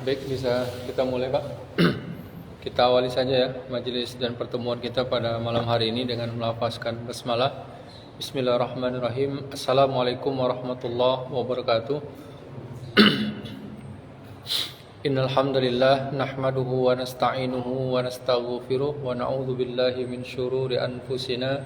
Baik, bisa kita mulai Pak. Kita awali saja ya majelis dan pertemuan kita pada malam hari ini dengan melafazkan basmalah. Bismillahirrahmanirrahim. Assalamualaikum warahmatullahi wabarakatuh. Innal hamdalillah nahmaduhu wa nasta'inuhu wa nastaghfiruh wa na'udzu billahi min syururi anfusina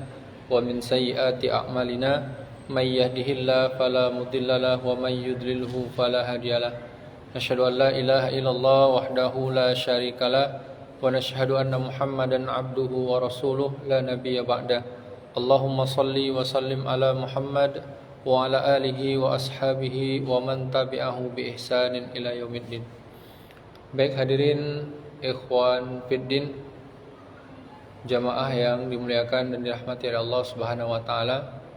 wa min sayyiati a'malina. May yahdihillahu fala mudhillalah wa may yudlilhu fala hadiyalah. Nashhadu an la ilaha illallah wahdahu la syarikalah wa nashhadu anna Muhammadan abduhu wa rasuluh la nabiyya ba'dah. Allahumma salli wa sallim ala Muhammad wa ala alihi wa ashabihi wa man tabi'ahu bi ihsanin ila yaumiddin. Baik hadirin ikhwan fiddin, jamaah yang dimuliakan dan dirahmati oleh Allah Subhanahu wa taala.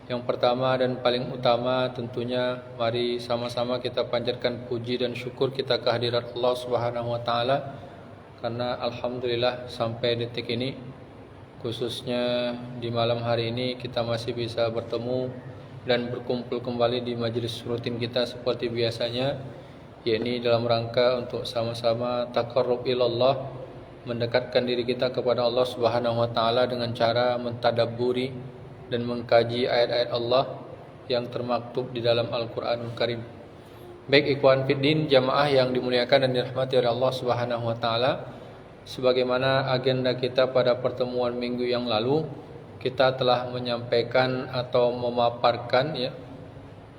Yang pertama dan paling utama tentunya mari sama-sama kita panjatkan puji dan syukur kita kehadirat Allah Subhanahu wa taala, karena alhamdulillah sampai detik ini, khususnya di malam hari ini, kita masih bisa bertemu dan berkumpul kembali di majelis rutin kita seperti biasanya, yakni dalam rangka untuk sama-sama taqarrub ilallah, mendekatkan diri kita kepada Allah Subhanahu wa taala dengan cara mentadabburi dan mengkaji ayat-ayat Allah yang termaktub di dalam Al-Qur'anul Karim. Baik ikhwan fiddin, jamaah yang dimuliakan dan dirahmati oleh Allah Subhanahu wa taala, sebagaimana agenda kita pada pertemuan minggu yang lalu, kita telah menyampaikan atau memaparkan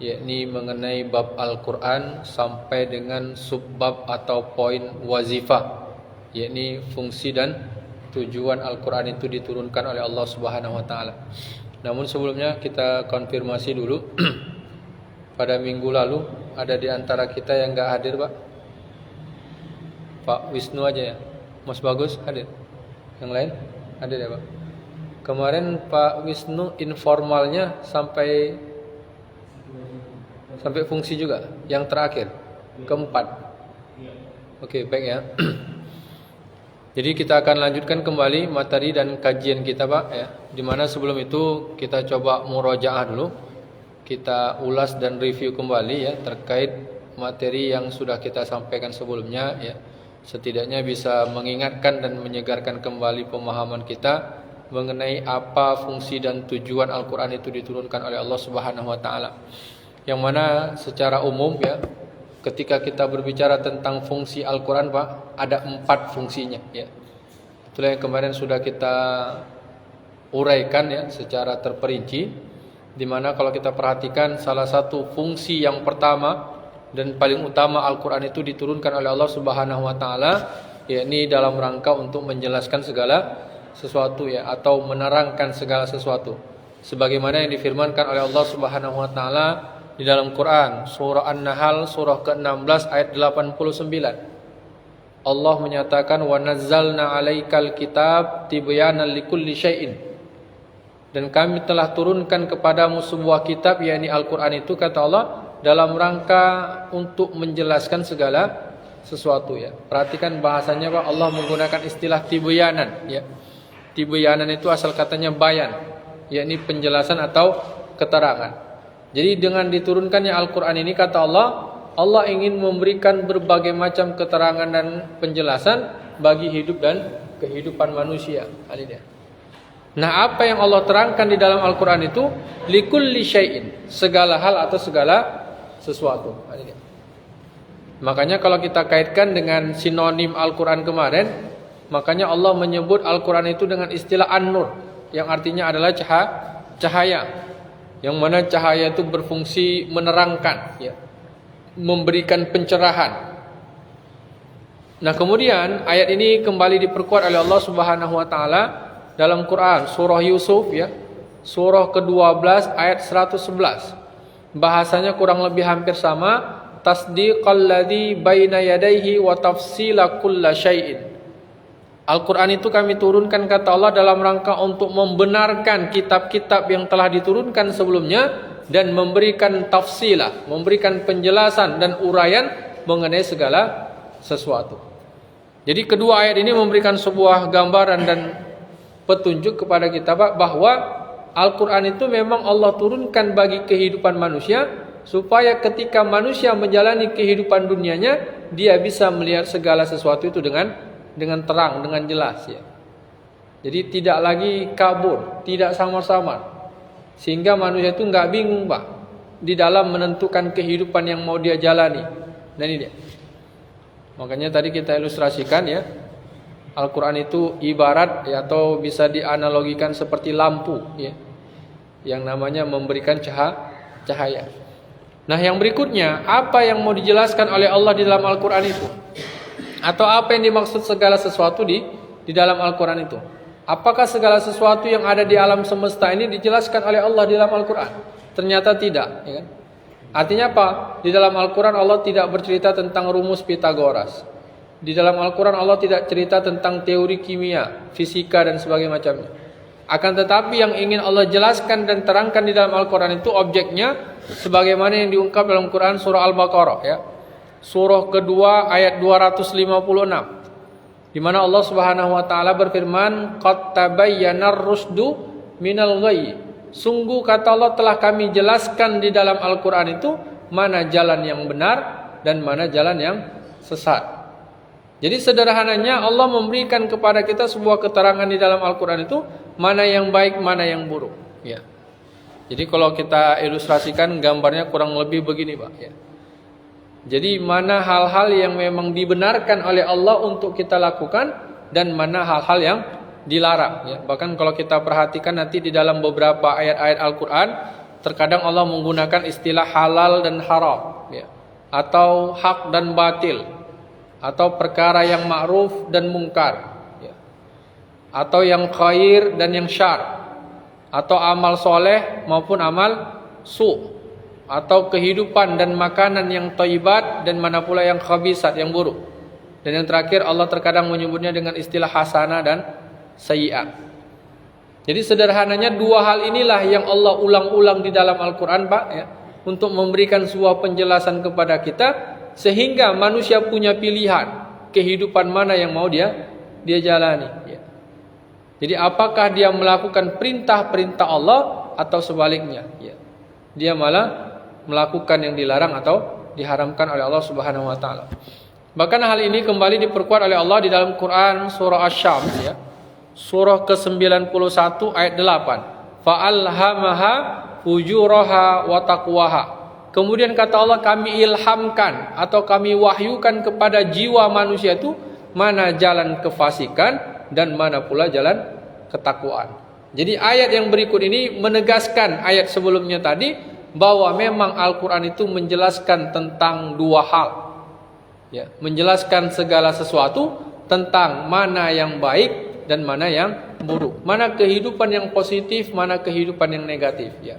yakni mengenai bab Al-Qur'an sampai dengan subbab atau poin wazifah, yakni fungsi dan tujuan Al-Qur'an itu diturunkan oleh Allah Subhanahu wa taala. Namun sebelumnya kita konfirmasi dulu. Pada minggu lalu ada di antara kita yang enggak hadir, Pak? Pak Wisnu aja ya. Mas Bagus hadir. Yang lain hadir ya, Pak? Kemarin Pak Wisnu informalnya sampai fungsi juga. Yang terakhir, keempat. Oke, baik ya. Jadi kita akan lanjutkan kembali materi dan kajian kita, Pak ya. Dimana sebelum itu kita coba murojaah dulu. Kita ulas dan review kembali ya terkait materi yang sudah kita sampaikan sebelumnya ya. Setidaknya bisa mengingatkan dan menyegarkan kembali pemahaman kita mengenai apa fungsi dan tujuan Al-Qur'an itu diturunkan oleh Allah Subhanahu wa taala. Yang mana secara umum ya, ketika kita berbicara tentang fungsi Al-Quran, Pak, ada 4 fungsinya ya. Itulah yang kemarin sudah kita uraikan ya secara terperinci, di mana kalau kita perhatikan salah satu fungsi yang pertama dan paling utama Al-Quran itu diturunkan oleh Allah Subhanahu wa taala, yakni dalam rangka untuk menjelaskan segala sesuatu ya, atau menerangkan segala sesuatu. Sebagaimana yang difirmankan oleh Allah Subhanahu wa taala di dalam Quran, surah An-Nahl surah ke-16 ayat 89. Allah menyatakan wa nazzalna 'alaikal kitab tibyanan likulli syai'in. Dan kami telah turunkan kepadamu sebuah kitab, yakni Al-Qur'an itu, kata Allah, dalam rangka untuk menjelaskan segala sesuatu ya. Perhatikan bahasanya, Pak, Allah menggunakan istilah tibyanan ya. Tibyanan itu asal katanya bayan, yakni penjelasan atau keterangan. Jadi dengan diturunkannya Al-Quran ini, kata Allah, Allah ingin memberikan berbagai macam keterangan dan penjelasan bagi hidup dan kehidupan manusia. Nah, apa yang Allah terangkan di dalam Al-Quran itu? Likulli syai'in, segala hal atau segala sesuatu. Makanya kalau kita kaitkan dengan sinonim Al-Quran kemarin, makanya Allah menyebut Al-Quran itu dengan istilah An-Nur, yang artinya adalah cahaya. Yang mana cahaya itu berfungsi menerangkan ya, memberikan pencerahan. Nah, kemudian ayat ini kembali diperkuat oleh Allah Subhanahu wa taala dalam Quran surah Yusuf ya, surah ke-12 ayat 111. Bahasanya kurang lebih hampir sama, tasdiqal ladzi baina yadayhi wa tafsila kulli syai'in. Al-Quran itu kami turunkan, kata Allah, dalam rangka untuk membenarkan kitab-kitab yang telah diturunkan sebelumnya dan memberikan tafsilah, memberikan penjelasan dan uraian mengenai segala sesuatu. Jadi kedua ayat ini memberikan sebuah gambaran dan petunjuk kepada kita, Pak, bahwa Al-Quran itu memang Allah turunkan bagi kehidupan manusia, supaya ketika manusia menjalani kehidupan dunianya, dia bisa melihat segala sesuatu itu dengan terang, dengan jelas ya. Jadi tidak lagi kabur, tidak samar-samar. Sehingga manusia itu nggak bingung, Pak, di dalam menentukan kehidupan yang mau dia jalani. Dan ini dia. Makanya tadi kita ilustrasikan ya, Al-Quran itu ibarat ya, atau bisa dianalogikan seperti lampu ya, yang namanya memberikan cahaya. Nah yang berikutnya, apa yang mau dijelaskan oleh Allah di dalam Al-Quran itu? Atau apa yang dimaksud segala sesuatu di dalam Al-Quran itu? Apakah segala sesuatu yang ada di alam semesta ini dijelaskan oleh Allah di dalam Al-Quran? Ternyata tidak ya kan? Artinya apa? Di dalam Al-Quran Allah tidak bercerita tentang rumus Pitagoras. Di dalam Al-Quran Allah tidak cerita tentang teori kimia, fisika dan sebagainya macamnya. Akan tetapi yang ingin Allah jelaskan dan terangkan di dalam Al-Quran itu objeknya sebagaimana yang diungkap dalam Quran surah Al-Baqarah ya. Surah kedua ayat 256. Di mana Allah Subhanahu wa taala berfirman, "Qad tabayyana ar-rusdu minal ghayy." Sungguh kata Allah telah kami jelaskan di dalam Al-Quran itu mana jalan yang benar dan mana jalan yang sesat. Jadi sederhananya Allah memberikan kepada kita sebuah keterangan di dalam Al-Quran itu mana yang baik, mana yang buruk. Ya. Jadi kalau kita ilustrasikan gambarnya kurang lebih begini Pak. Ya. Jadi mana hal-hal yang memang dibenarkan oleh Allah untuk kita lakukan dan mana hal-hal yang dilarang. Ya. Bahkan kalau kita perhatikan nanti di dalam beberapa ayat-ayat Al-Quran, terkadang Allah menggunakan istilah halal dan haram. Ya. Atau hak dan batil. Atau perkara yang ma'ruf dan mungkar. Ya. Atau yang khair dan yang syar. Atau amal soleh maupun amal su'. Atau kehidupan dan makanan yang thayyibat dan mana pula yang khabisat, yang buruk. Dan yang terakhir Allah terkadang menyebutnya dengan istilah hasanah dan sayyi'at. Jadi sederhananya dua hal inilah yang Allah ulang-ulang di dalam Al-Quran Pak ya, untuk memberikan sebuah penjelasan kepada kita sehingga manusia punya pilihan kehidupan mana yang mau dia jalani ya. Jadi apakah dia melakukan perintah-perintah Allah atau sebaliknya ya. Dia malah melakukan yang dilarang atau diharamkan oleh Allah Subhanahu wa taala. Bahkan hal ini kembali diperkuat oleh Allah di dalam Quran surah Asy-Syams ya. Surah ke-91 ayat 8. Fa'alhamaha fujuraha wa taqwaha. Kemudian kata Allah kami ilhamkan atau kami wahyukan kepada jiwa manusia itu mana jalan kefasikan dan mana pula jalan ketakwaan. Jadi ayat yang berikut ini menegaskan ayat sebelumnya tadi bahwa memang Al-Quran itu menjelaskan tentang dua hal ya, menjelaskan segala sesuatu tentang mana yang baik dan mana yang buruk, mana kehidupan yang positif, mana kehidupan yang negatif ya.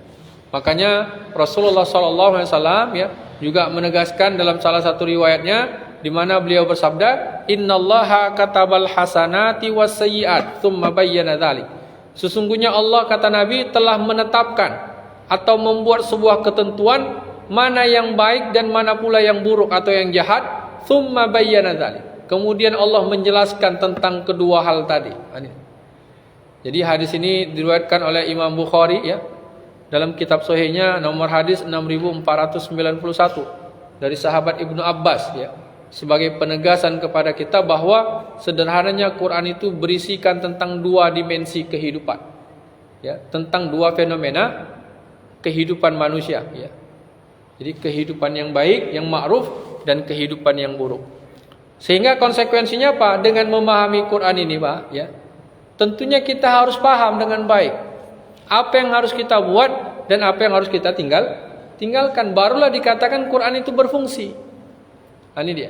Makanya Rasulullah SAW ya, juga menegaskan dalam salah satu riwayatnya di mana beliau bersabda, "Innallaha katabal hasanati was sayyi'at tsumma bayyana dzalik." Sesungguhnya Allah kata Nabi telah menetapkan atau membuat sebuah ketentuan mana yang baik dan mana pula yang buruk atau yang jahat, tsumma bayyana dzalik. Kemudian Allah menjelaskan tentang kedua hal tadi. Jadi hadis ini diriwayatkan oleh Imam Bukhari ya, dalam kitab sahihnya nomor hadis 6491 dari sahabat Ibnu Abbas ya, sebagai penegasan kepada kita bahwa sederhananya Quran itu berisikan tentang dua dimensi kehidupan ya, tentang dua fenomena kehidupan manusia ya. Jadi kehidupan yang baik, yang ma'ruf dan kehidupan yang buruk. Sehingga konsekuensinya apa? Dengan memahami Quran ini Pak ya, tentunya kita harus paham dengan baik apa yang harus kita buat dan apa yang harus kita tinggalkan. Barulah dikatakan Quran itu berfungsi. Ini dia.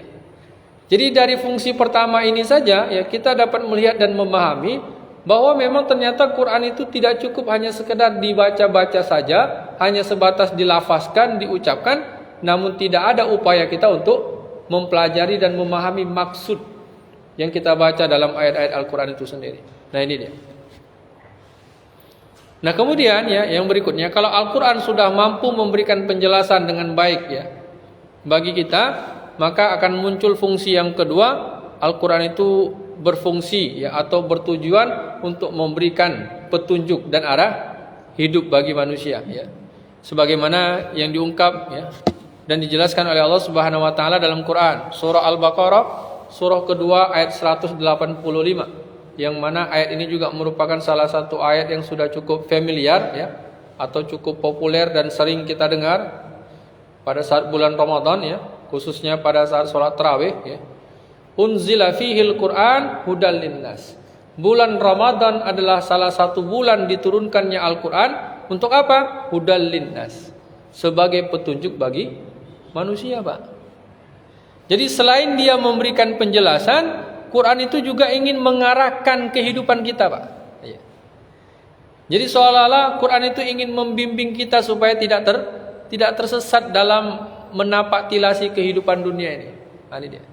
Jadi dari fungsi pertama ini saja ya, kita dapat melihat dan memahami bahwa memang ternyata Quran itu tidak cukup hanya sekedar dibaca-baca saja, hanya sebatas dilafazkan, diucapkan, namun tidak ada upaya kita untuk mempelajari dan memahami maksud yang kita baca dalam ayat-ayat Al-Quran itu sendiri. Nah ini dia. Nah kemudian ya, yang berikutnya, kalau Al-Quran sudah mampu memberikan penjelasan dengan baik ya bagi kita, maka akan muncul fungsi yang kedua. Al-Quran itu berfungsi ya, atau bertujuan untuk memberikan petunjuk dan arah hidup bagi manusia ya. Sebagaimana yang diungkap ya dan dijelaskan oleh Allah Subhanahu wa taala dalam Quran. Surah Al-Baqarah, surah kedua ayat 185. Yang mana ayat ini juga merupakan salah satu ayat yang sudah cukup familiar ya, atau cukup populer dan sering kita dengar pada saat bulan Ramadan ya, khususnya pada saat sholat tarawih ya. Unzila fihil Quran hudal linnas. Bulan Ramadan adalah salah satu bulan diturunkannya Al-Quran. Untuk apa? Hudal linnas, sebagai petunjuk bagi manusia, Pak. Jadi selain dia memberikan penjelasan, Quran itu juga ingin mengarahkan kehidupan kita, Pak. Jadi seolah-olah Quran itu ingin membimbing kita supaya tidak tersesat dalam menapak tilasi kehidupan dunia ini. Ini dia.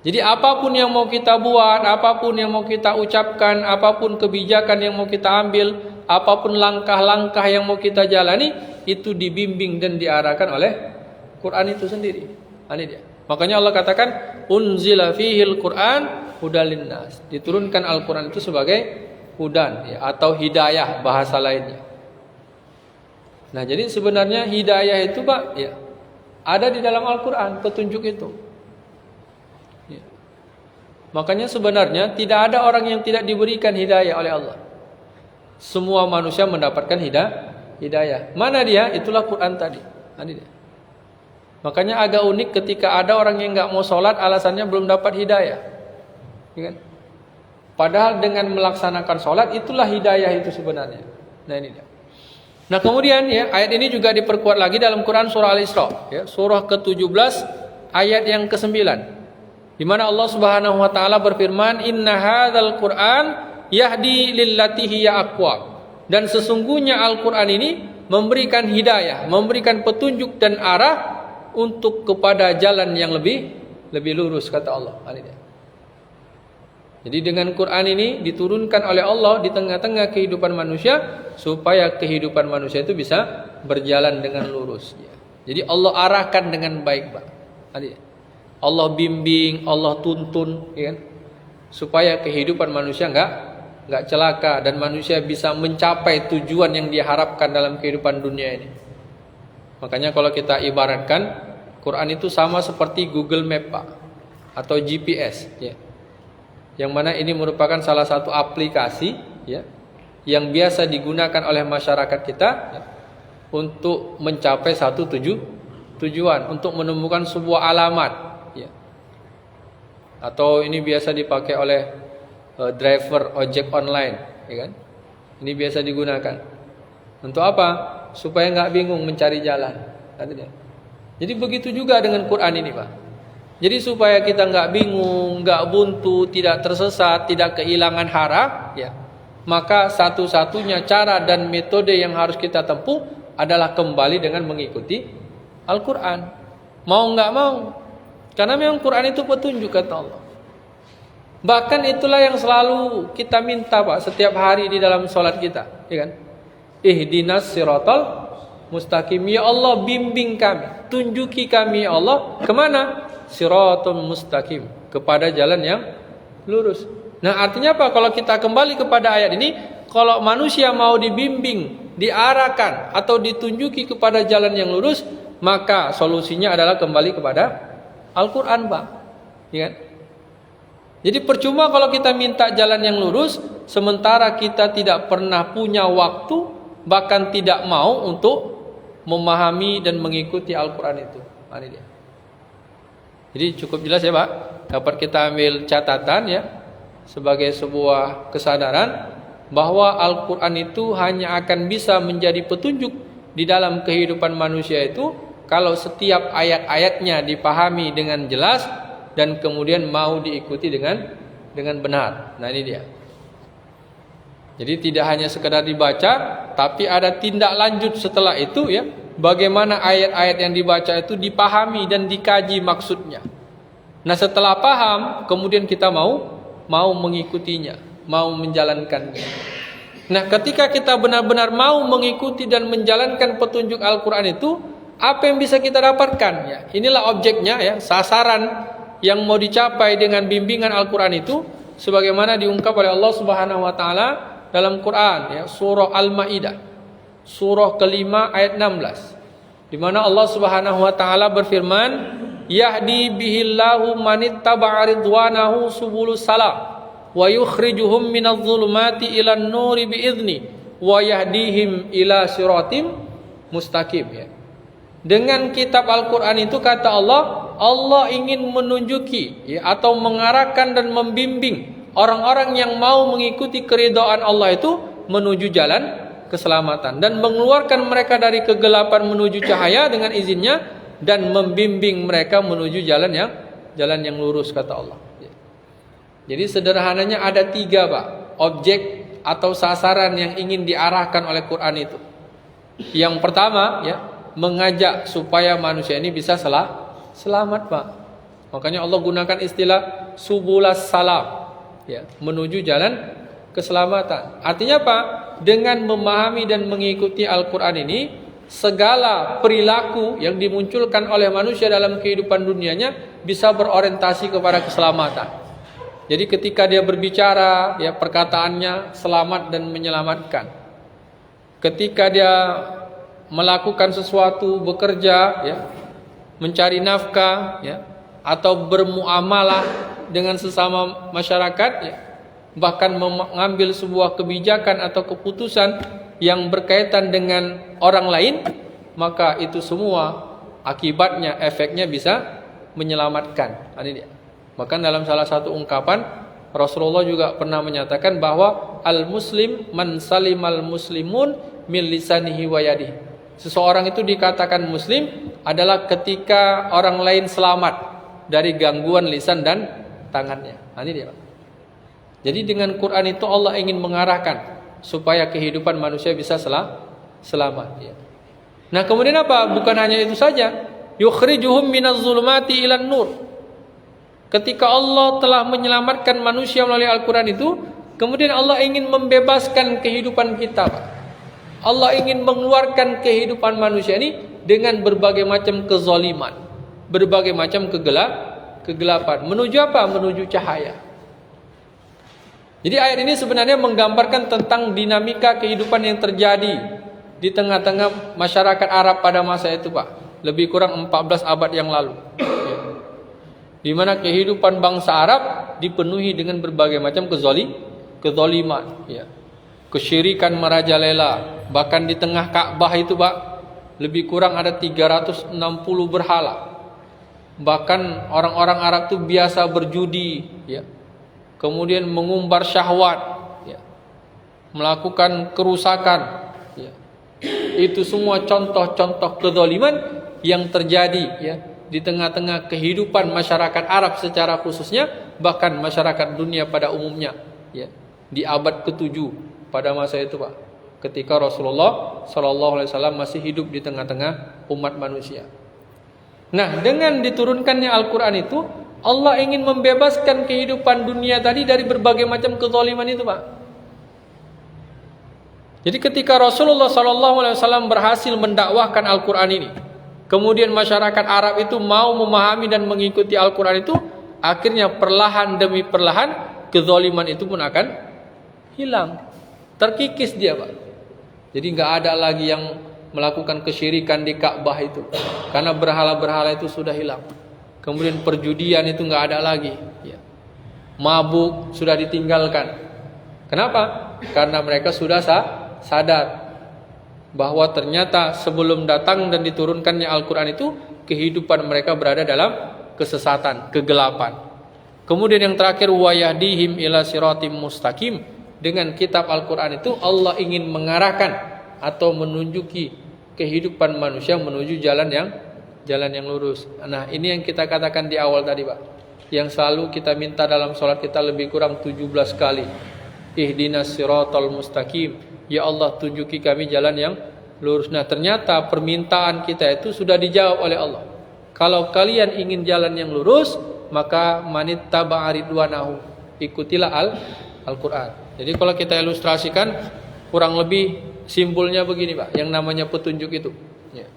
Jadi apapun yang mau kita buat, apapun yang mau kita ucapkan, apapun kebijakan yang mau kita ambil, apapun langkah-langkah yang mau kita jalani, itu dibimbing dan diarahkan oleh Quran itu sendiri. Ini dia. Makanya Allah katakan unzila fihil Quran hudal linnas. Diturunkan Al-Quran itu sebagai hudan ya, atau hidayah bahasa lainnya. Nah, jadi sebenarnya hidayah itu, Pak, ya, ada di dalam Al-Quran, petunjuk itu. Ya. Makanya sebenarnya tidak ada orang yang tidak diberikan hidayah oleh Allah. Semua manusia mendapatkan hidayah. Mana dia? Itulah Quran tadi. Ini dia. Makanya agak unik ketika ada orang yang nggak mau sholat, alasannya belum dapat hidayah. Ya kan? Padahal dengan melaksanakan sholat itulah hidayah itu sebenarnya. Nah, ini dia. Nah, kemudian ya, ayat ini juga diperkuat lagi dalam Quran surah Al-Isra ya, surah ke-17 ayat yang ke-9. Di mana Allah Subhanahu wa taala berfirman, "Inna hadzal Qur'an yahdi lillati hiya aqwam." Dan sesungguhnya Al-Qur'an ini memberikan hidayah, memberikan petunjuk dan arah untuk kepada jalan yang lebih lurus, kata Allah. Jadi dengan Quran ini diturunkan oleh Allah di tengah-tengah kehidupan manusia supaya kehidupan manusia itu bisa berjalan dengan lurus. Jadi Allah arahkan dengan baik, Pak. Allah bimbing, Allah tuntun, ya kan? Supaya kehidupan manusia enggak celaka dan manusia bisa mencapai tujuan yang diharapkan dalam kehidupan dunia ini. Makanya kalau kita ibaratkan Quran itu sama seperti Google Map, Pak, atau GPS, ya. Yang mana ini merupakan salah satu aplikasi ya, yang biasa digunakan oleh masyarakat kita ya, untuk mencapai satu tujuan, untuk menemukan sebuah alamat ya. Atau ini biasa dipakai oleh driver ojek online ya kan. Ini biasa digunakan untuk apa? Supaya nggak bingung mencari jalan. Jadi begitu juga dengan Quran ini, Pak. Jadi supaya kita nggak bingung, nggak buntu, tidak tersesat, tidak kehilangan harap, ya, maka satu-satunya cara dan metode yang harus kita tempuh adalah kembali dengan mengikuti Al-Quran. Mau nggak mau, karena memang Quran itu petunjuk, kata Allah. Bahkan itulah yang selalu kita minta, Pak, setiap hari di dalam sholat kita, ya kan? Ihdinas siratal mustaqim, ya Allah bimbing kami, tunjuki kami ya Allah kemana? Siratul mustaqim, kepada jalan yang lurus. Nah, artinya apa? Kalau kita kembali kepada ayat ini, kalau manusia mau dibimbing, diarahkan atau ditunjuki kepada jalan yang lurus, maka solusinya adalah kembali kepada Al-Quran, Pak. Ya kan? Jadi percuma kalau kita minta jalan yang lurus, sementara kita tidak pernah punya waktu, bahkan tidak mau untuk memahami dan mengikuti Al-Quran itu. Ini dia. Jadi cukup jelas ya, Pak. Dapat kita ambil catatan ya, sebagai sebuah kesadaran bahwa Al-Quran itu hanya akan bisa menjadi petunjuk di dalam kehidupan manusia itu kalau setiap ayat-ayatnya dipahami dengan jelas dan kemudian mau diikuti dengan benar. Nah, ini dia. Jadi tidak hanya sekedar dibaca, tapi ada tindak lanjut setelah itu ya. Bagaimana ayat-ayat yang dibaca itu dipahami dan dikaji maksudnya. Nah, setelah paham, kemudian kita mau mengikutinya, mau menjalankannya. Nah, ketika kita benar-benar mau mengikuti dan menjalankan petunjuk Al-Quran itu, apa yang bisa kita dapatkan? Ya, inilah objeknya ya, sasaran yang mau dicapai dengan bimbingan Al-Quran itu, sebagaimana diungkap oleh Allah Subhanahu Wa Taala dalam Quran ya, surah Al-Maidah, surah kelima ayat 16. di mana Allah Subhanahu wa taala berfirman, "Yahdi bihillahu manittaba'a ridwanahu subulus salam wa yukhrijuhum minadh dhulumati ilan nuri biizni wa yahdihim ila siratim mustaqim." Ya. Dengan kitab Al-Qur'an itu kata Allah, Allah ingin menunjuki ya, atau mengarahkan dan membimbing orang-orang yang mau mengikuti keridhaan Allah itu menuju jalan keselamatan dan mengeluarkan mereka dari kegelapan menuju cahaya dengan izinnya dan membimbing mereka menuju jalan yang lurus kata Allah. Jadi sederhananya ada 3 Pak, objek atau sasaran yang ingin diarahkan oleh Quran itu. Yang pertama ya, mengajak supaya manusia ini bisa selamat Pak. Makanya Allah gunakan istilah subulas salam ya, menuju jalan keselamatan. Artinya apa? Dengan memahami dan mengikuti Al-Quran ini, segala perilaku yang dimunculkan oleh manusia dalam kehidupan dunianya bisa berorientasi kepada keselamatan. Jadi ketika dia berbicara, ya perkataannya selamat dan menyelamatkan. Ketika dia melakukan sesuatu, bekerja, ya, mencari nafkah, ya, atau bermuamalah dengan sesama masyarakat, ya, bahkan mengambil sebuah kebijakan atau keputusan yang berkaitan dengan orang lain, maka itu semua akibatnya, efeknya bisa menyelamatkan. Ini dia. Bahkan dalam salah satu ungkapan Rasulullah juga pernah menyatakan bahwa al-muslim man salimal muslimun min lisanihi wa yadihi. Seseorang itu dikatakan muslim adalah ketika orang lain selamat dari gangguan lisan dan tangannya. Ini dia. Jadi dengan Quran itu Allah ingin mengarahkan supaya kehidupan manusia bisa selamat. Ya. Nah kemudian apa? Bukan hanya itu saja. Yukhrijuhum minaz zulumati ilan nur. Ketika Allah telah menyelamatkan manusia melalui Al-Quran itu, kemudian Allah ingin membebaskan kehidupan kita. Allah ingin mengeluarkan kehidupan manusia ini dengan berbagai macam kezaliman, berbagai macam kegelapan. Menuju apa? Menuju cahaya. Jadi ayat ini sebenarnya menggambarkan tentang dinamika kehidupan yang terjadi di tengah-tengah masyarakat Arab pada masa itu Pak. Lebih kurang 14 abad yang lalu. Di mana kehidupan bangsa Arab dipenuhi dengan berbagai macam kezaliman. Ya. Kesyirikan merajalela. Bahkan di tengah Ka'bah itu Pak, lebih kurang ada 360 berhala. Bahkan orang-orang Arab itu biasa berjudi, ya. Kemudian mengumbar syahwat, ya. Melakukan kerusakan, ya. Itu semua contoh-contoh kezaliman yang terjadi, ya, di tengah-tengah kehidupan masyarakat Arab secara khususnya, bahkan masyarakat dunia pada umumnya, ya. Di abad ke-7 pada masa itu Pak, ketika Rasulullah SAW masih hidup di tengah-tengah umat manusia. Nah, dengan diturunkannya Al-Quran itu, Allah ingin membebaskan kehidupan dunia tadi dari berbagai macam kezaliman itu Pak. Jadi ketika Rasulullah SAW berhasil mendakwahkan Al-Quran ini, kemudian masyarakat Arab itu mau memahami dan mengikuti Al-Quran itu, akhirnya perlahan demi perlahan kezaliman itu pun akan hilang, terkikis dia Pak. Jadi nggak ada lagi yang melakukan kesyirikan di Ka'bah itu, karena berhala-berhala itu sudah hilang. Kemudian perjudian itu nggak ada lagi, ya. Mabuk sudah ditinggalkan. Kenapa? Karena mereka sudah sadar bahwa ternyata sebelum datang dan diturunkannya Al-Quran itu, kehidupan mereka berada dalam kesesatan, kegelapan. Kemudian yang terakhir, wa yahdihim ila siratim mustaqim. Dengan kitab Al-Quran itu Allah ingin mengarahkan atau menunjuki kehidupan manusia menuju jalan yang lurus. Nah ini yang kita katakan di awal tadi Pak, yang selalu kita minta dalam sholat kita lebih kurang 17 kali. Ihdinas siratal mustaqim. Ya Allah, tunjuki kami jalan yang lurus. Nah ternyata permintaan kita itu sudah dijawab oleh Allah. Kalau kalian ingin jalan yang lurus, maka manittaba'a ridwanahu, ikutilah Al-Quran. Jadi kalau kita ilustrasikan, kurang lebih simpulnya begini Pak, yang namanya petunjuk itu, ya.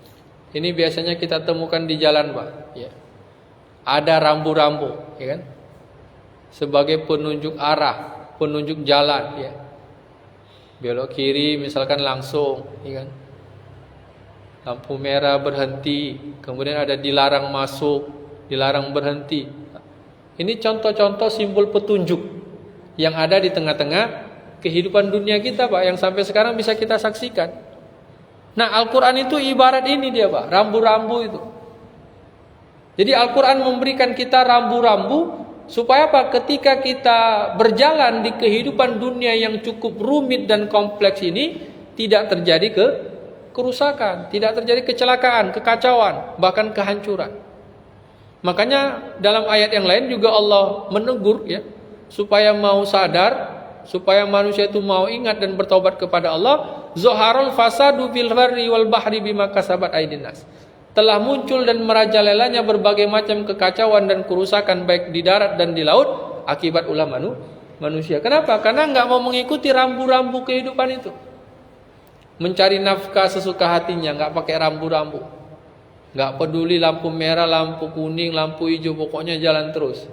Ini biasanya kita temukan di jalan Pak, ya. Ada rambu-rambu, ya kan, sebagai penunjuk arah, penunjuk jalan, ya. Belok kiri misalkan langsung, ya kan. lampu merah berhenti, kemudian ada dilarang masuk, dilarang berhenti. Ini contoh-contoh simbol petunjuk yang ada di tengah-tengah kehidupan dunia kita, Pak, yang sampai sekarang bisa kita saksikan. Nah, Al-Quran itu ibarat ini dia, Pak, rambu-rambu itu. Jadi Al-Quran memberikan kita rambu-rambu supaya apa? Ketika kita berjalan di kehidupan dunia yang cukup rumit dan kompleks ini, tidak terjadi kerusakan, tidak terjadi kecelakaan, kekacauan, bahkan kehancuran. Makanya dalam ayat yang lain juga Allah menegur ya, supaya mau sadar, supaya manusia itu mau ingat dan bertaubat kepada Allah. Zaharul fasadu fil barri wal bahri bima kasabat aydin nas. Telah muncul dan merajalelanya berbagai macam kekacauan dan kerusakan baik di darat dan di laut akibat ulah manusia. Kenapa? Karena nggak mau mengikuti rambu-rambu kehidupan itu. Mencari nafkah sesuka hatinya, nggak pakai rambu-rambu. Nggak peduli lampu merah, lampu kuning, lampu hijau, pokoknya jalan terus.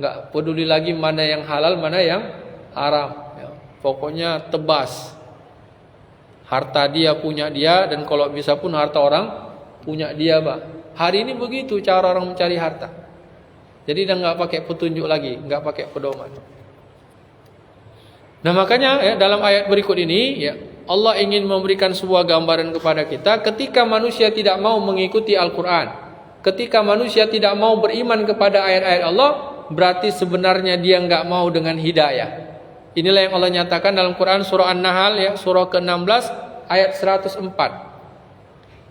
Nggak peduli lagi mana yang halal, mana yang haram. Ya, pokoknya tebas. Harta dia punya dia, dan kalau bisa pun harta orang punya dia, Pak. Hari ini begitu cara orang mencari harta. Jadi dia nggak pakai petunjuk lagi, nggak pakai pedoman. Nah makanya ya, dalam ayat berikut ini ya, Allah ingin memberikan sebuah gambaran kepada kita. Ketika manusia tidak mau mengikuti Al-Quran, ketika manusia tidak mau beriman kepada ayat-ayat Allah, berarti sebenarnya dia nggak mau dengan hidayah. Inilah yang Allah nyatakan dalam Quran surah An-Nahl ya, surah ke-16 ayat 104.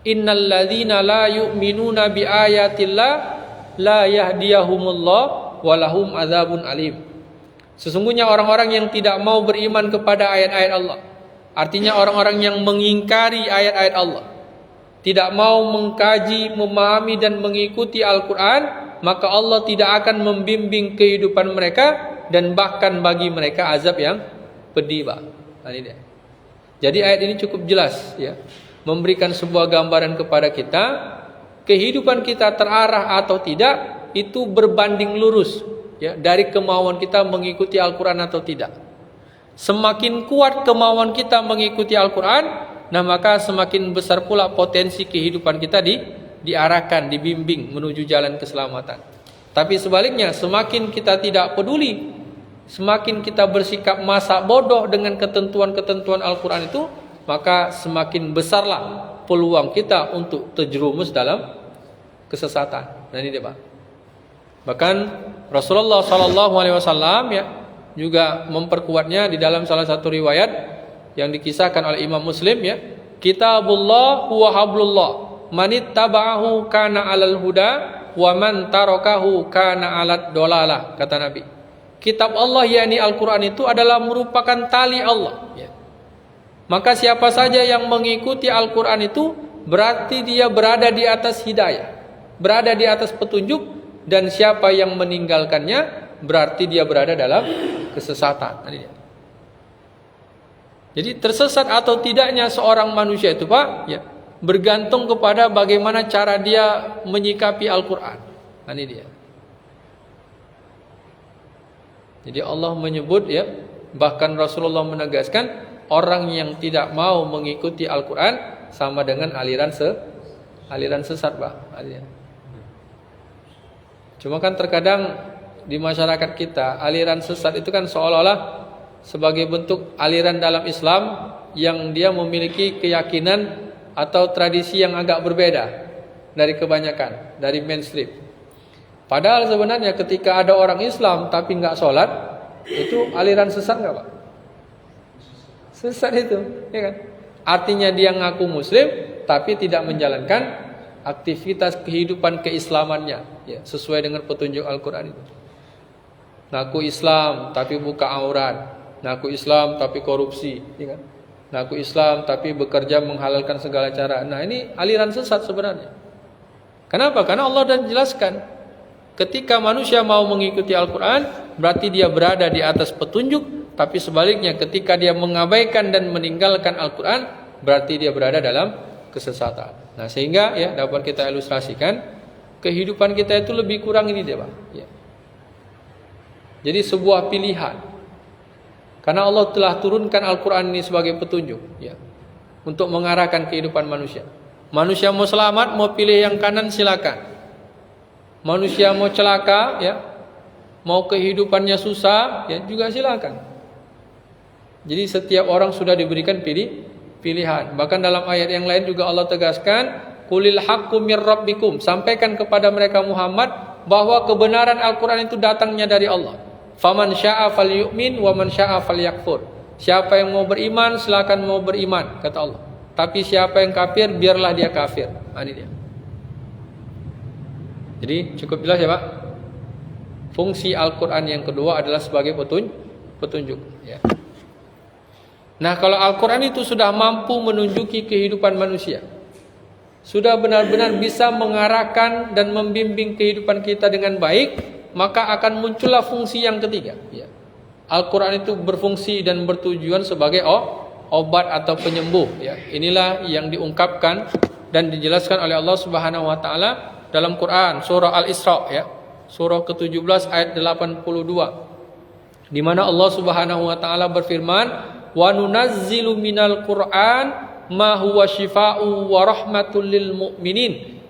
Innal ladzina la yu'minuna bi ayatillah la yahdiyahumullah walahum adzabun alim. Sesungguhnya orang-orang yang tidak mau beriman kepada ayat-ayat Allah, artinya orang-orang yang mengingkari ayat-ayat Allah, tidak mau mengkaji, memahami dan mengikuti Al-Quran, maka Allah tidak akan membimbing kehidupan mereka, dan bahkan bagi mereka azab yang pedih, Pak. Nah, ini dia. Jadi ayat ini cukup jelas ya, memberikan sebuah gambaran kepada kita, kehidupan kita terarah atau tidak itu berbanding lurus ya, dari kemauan kita mengikuti Al-Quran atau tidak. Semakin kuat kemauan kita mengikuti Al-Quran, nah maka semakin besar pula potensi kehidupan kita diarahkan, dibimbing menuju jalan keselamatan. Tapi sebaliknya, semakin kita tidak peduli, semakin kita bersikap masa bodoh dengan ketentuan-ketentuan Al-Quran itu, maka semakin besarlah peluang kita untuk terjerumus dalam kesesatan. Nah ini dia, Pak. Bahkan Rasulullah SAW ya juga memperkuatnya di dalam salah satu riwayat yang dikisahkan oleh Imam Muslim ya. Kitabullah huwa hablullah, manittaba'ahu kana 'alal huda wa man tarakahu kana 'alad dolalah, kata Nabi. Kitab Allah yakni Al-Qur'an itu adalah merupakan tali Allah ya. Maka siapa saja yang mengikuti Al-Qur'an itu berarti dia berada di atas hidayah, berada di atas petunjuk. Dan siapa yang meninggalkannya berarti dia berada dalam kesesatan. Jadi tersesat atau tidaknya seorang manusia itu, Pak, ya, bergantung kepada bagaimana cara dia menyikapi Al-Quran. Ini dia. Jadi Allah menyebut ya, bahkan Rasulullah menegaskan orang yang tidak mau mengikuti Al-Quran sama dengan aliran sesat, Pak. Cuma kan terkadang di masyarakat kita aliran sesat itu kan seolah-olah sebagai bentuk aliran dalam Islam yang dia memiliki keyakinan atau tradisi yang agak berbeda dari kebanyakan, dari mainstream. Padahal sebenarnya ketika ada orang Islam tapi nggak sholat, itu aliran sesat nggak, Pak? Sesat itu, ya kan? Artinya dia ngaku Muslim tapi tidak menjalankan aktivitas kehidupan keislamannya ya, sesuai dengan petunjuk Al-Quran itu. Ngaku Islam tapi buka aurat, ngaku Islam tapi korupsi ya kan? Ngaku Islam tapi bekerja menghalalkan segala cara. Nah ini aliran sesat sebenarnya. Kenapa? Karena Allah dan jelaskan, ketika manusia mau mengikuti Al-Quran berarti dia berada di atas petunjuk. Tapi sebaliknya ketika dia mengabaikan dan meninggalkan Al-Quran berarti dia berada dalam kesesatan. Nah sehingga ya dapat kita ilustrasikan kehidupan kita itu lebih kurang ini deh, Pak. Ya. Jadi sebuah pilihan. Karena Allah telah turunkan Al-Quran ini sebagai petunjuk ya, untuk mengarahkan kehidupan manusia. Manusia mau selamat, mau pilih yang kanan silakan. Manusia mau celaka, ya, mau kehidupannya susah, ya juga silakan. Jadi setiap orang sudah diberikan pilihan. Bahkan dalam ayat yang lain juga Allah tegaskan, qulil haqqu mir rabbikum, sampaikan kepada mereka Muhammad bahwa kebenaran Al-Qur'an itu datangnya dari Allah. Faman syaa'a falyu'min wa man syaa'a falyakfur. Siapa yang mau beriman silakan mau beriman, kata Allah. Tapi siapa yang kafir biarlah dia kafir. Ini dia. Jadi cukup jelas ya Pak. Fungsi Al-Qur'an yang kedua adalah sebagai petunjuk, ya. Nah, kalau Al-Quran itu sudah mampu menunjuki kehidupan manusia, sudah benar-benar bisa mengarahkan dan membimbing kehidupan kita dengan baik, maka akan muncullah fungsi yang ketiga, ya. Al-Quran itu berfungsi dan bertujuan sebagai obat atau penyembuh, ya. Inilah yang diungkapkan dan dijelaskan oleh Allah Subhanahu wa taala dalam Quran surah Al-Isra, ya. Surah ke-17 ayat 82. Di mana Allah Subhanahu wa taala berfirman, wa nunazzilu minal Qur'an ma huwa syifaa'u wa rahmatul lil mu'minin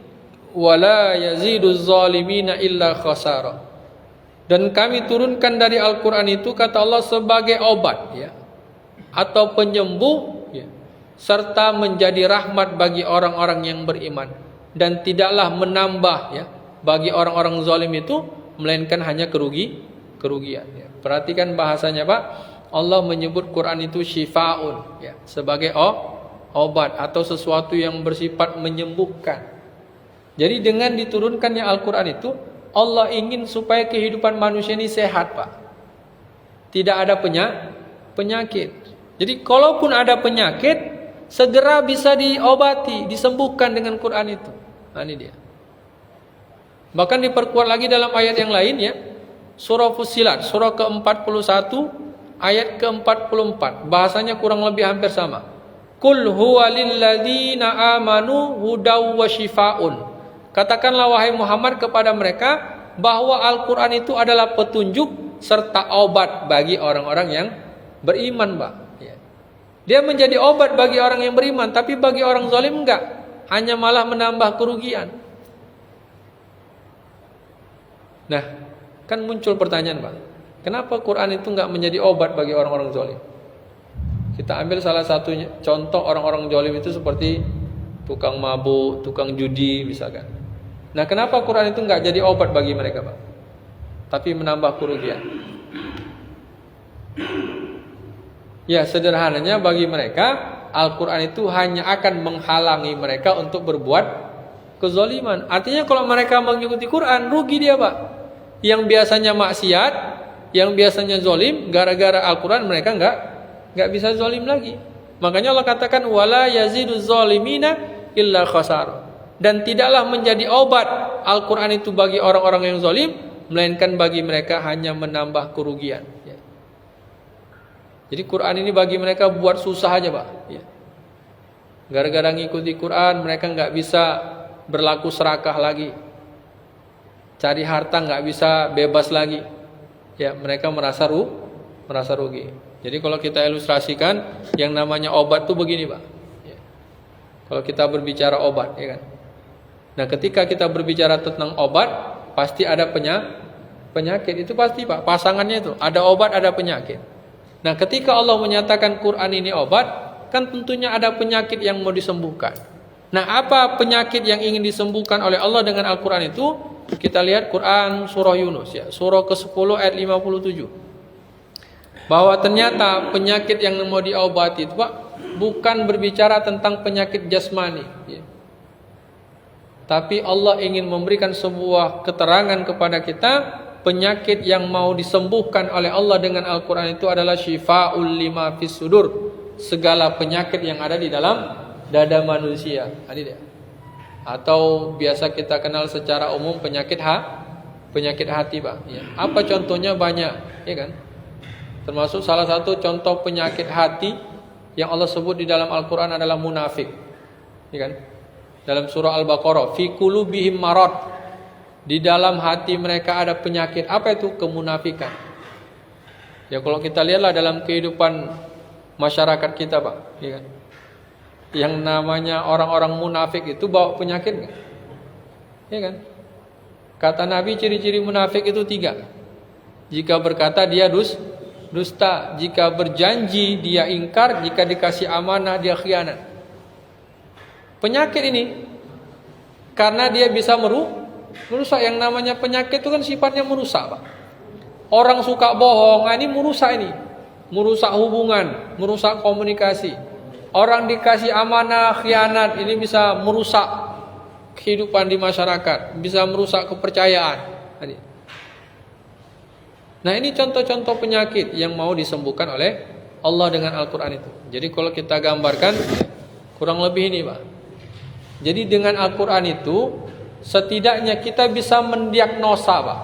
wa la yaziduz zalimina illa khasara. Dan kami turunkan dari Al-Qur'an itu, kata Allah, sebagai obat, ya, atau penyembuh, ya, serta menjadi rahmat bagi orang-orang yang beriman, dan tidaklah menambah, ya, bagi orang-orang zalim itu melainkan hanya kerugian, ya. Perhatikan bahasanya Pak. Allah menyebut Quran itu syifa'un, ya, sebagai obat atau sesuatu yang bersifat menyembuhkan. Jadi dengan diturunkannya Al-Quran itu, Allah ingin supaya kehidupan manusia ini sehat Pak. Tidak ada penyakit. Jadi kalaupun ada penyakit, segera bisa diobati, disembuhkan dengan Quran itu. Nah, ini dia. Bahkan diperkuat lagi dalam ayat yang lain, ya. Surah Fussilat, surah ke-41 ayat ke-44, bahasanya kurang lebih hampir sama. Qul huwa lilladzina amanu hudaw wa syifaun. Katakanlah wahai Muhammad kepada mereka bahwa Al-Qur'an itu adalah petunjuk serta obat bagi orang-orang yang beriman, Pak. Ya. Dia menjadi obat bagi orang yang beriman, tapi bagi orang zalim enggak, hanya malah menambah kerugian. Nah, kan muncul pertanyaan, Pak. Kenapa Quran itu enggak menjadi obat bagi orang-orang zalim? Kita ambil salah satu contoh orang-orang zalim itu seperti tukang mabuk, tukang judi misalkan. Nah, kenapa Quran itu enggak jadi obat bagi mereka, Pak? Tapi menambah kerugian. Ya, sederhananya bagi mereka Al-Quran itu hanya akan menghalangi mereka untuk berbuat kezaliman. Artinya kalau mereka mengikuti Quran, rugi dia, Pak. Yang biasanya maksiat, yang biasanya zalim, gara-gara Al-Quran mereka enggak bisa zalim lagi. Makanya Allah katakan wala yaziduz zalimina illa khasar. Dan tidaklah menjadi obat Al-Quran itu bagi orang-orang yang zalim, melainkan bagi mereka hanya menambah kerugian, ya. Jadi Quran ini bagi mereka buat susah aja, Pak, ya. Gara-gara ngikuti Quran mereka enggak bisa berlaku serakah lagi, cari harta enggak bisa bebas lagi. Ya, mereka merasa rugi. Jadi kalau kita ilustrasikan, yang namanya obat itu begini, Pak. Ya. Kalau kita berbicara obat, ya kan. Nah, ketika kita berbicara tentang obat, pasti ada penyakit. Itu pasti, Pak. Pasangannya itu ada obat, ada penyakit. Nah, ketika Allah menyatakan Quran ini obat, kan tentunya ada penyakit yang mau disembuhkan. Nah, apa penyakit yang ingin disembuhkan oleh Allah dengan Al-Quran itu? Kita lihat Quran surah Yunus, ya, surah ke-10 ayat 57. Bahwa ternyata penyakit yang mau diobati itu, Pak, bukan berbicara tentang penyakit jasmani, ya. Tapi Allah ingin memberikan sebuah keterangan kepada kita, penyakit yang mau disembuhkan oleh Allah dengan Al-Quran itu adalah syifa'ul lima fis sudur. Segala penyakit yang ada di dalam dada manusia. Ini dia. Atau biasa kita kenal secara umum penyakit hati, Pak, ya. Apa contohnya? Banyak, ya kan? Termasuk salah satu contoh penyakit hati yang Allah sebut di dalam Al-Quran adalah munafik, ya kan? Dalam surah Al-Baqarah, fi qulubihim marad, di dalam hati mereka ada penyakit. Apa itu? Kemunafikan. Ya, kalau kita lihatlah dalam kehidupan masyarakat kita, Pak, ya kan? Yang namanya orang-orang munafik itu bawa penyakit nggak? Ya kan? Kata Nabi ciri-ciri munafik itu 3. Jika berkata dia dusta, jika berjanji dia ingkar, jika dikasih amanah dia khianat. Penyakit ini karena dia bisa merusak. Yang namanya penyakit itu kan sifatnya merusak, Pak. Orang suka bohong, ini merusak ini. Merusak hubungan, merusak komunikasi. Orang dikasih amanah khianat, ini bisa merusak kehidupan di masyarakat, bisa merusak kepercayaan. Nah, ini contoh-contoh penyakit yang mau disembuhkan oleh Allah dengan Al-Quran itu. Jadi kalau kita gambarkan kurang lebih ini, Pak. Jadi dengan Al-Quran itu setidaknya kita bisa mendiagnosa, Pak.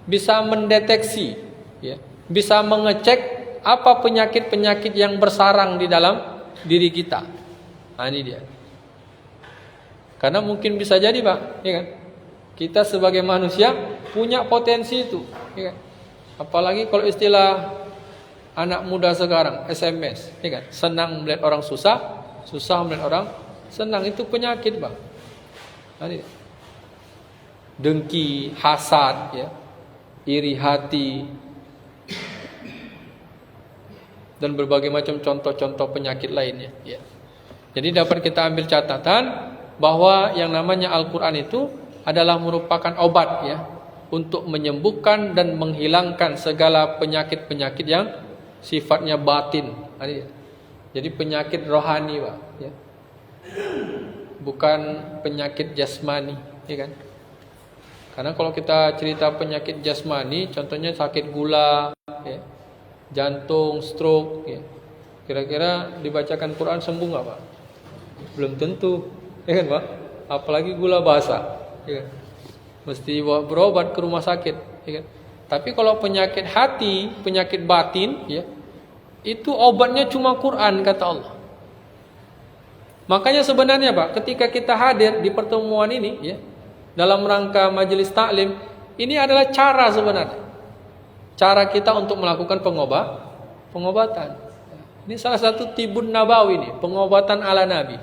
Bisa mendeteksi, ya. Bisa mengecek apa penyakit-penyakit yang bersarang di dalam diri kita. Nah, ini dia. Karena mungkin bisa jadi, Pak, ya kan? Kita sebagai manusia punya potensi itu, ya kan? Apalagi kalau istilah anak muda sekarang, SMS, ya kan? Senang melihat orang susah, susah melihat orang senang, itu penyakit, Pak. Nah, ini. Dengki, hasad, ya. Iri hati, dan berbagai macam contoh-contoh penyakit lainnya, ya. Jadi dapat kita ambil catatan bahwa yang namanya Al-Quran itu adalah merupakan obat, ya, untuk menyembuhkan dan menghilangkan segala penyakit-penyakit yang sifatnya batin. Jadi penyakit rohani, Pak, ya. Bukan penyakit jasmani, ya kan? Karena kalau kita cerita penyakit jasmani, contohnya sakit gula, ya, jantung, stroke, ya. Kira-kira dibacakan Quran sembuh nggak, Pak? Belum tentu, ya kan, Pak? Apalagi gula basah, ya kan? Mesti berobat ke rumah sakit, ya kan? Tapi kalau penyakit hati, penyakit batin, ya, itu obatnya cuma Quran, kata Allah. Makanya sebenarnya, Pak, ketika kita hadir di pertemuan ini, ya, dalam rangka majelis taklim, ini adalah cara sebenarnya. Cara kita untuk melakukan pengobatan. Ini salah satu tibun nabawi ini, pengobatan ala Nabi.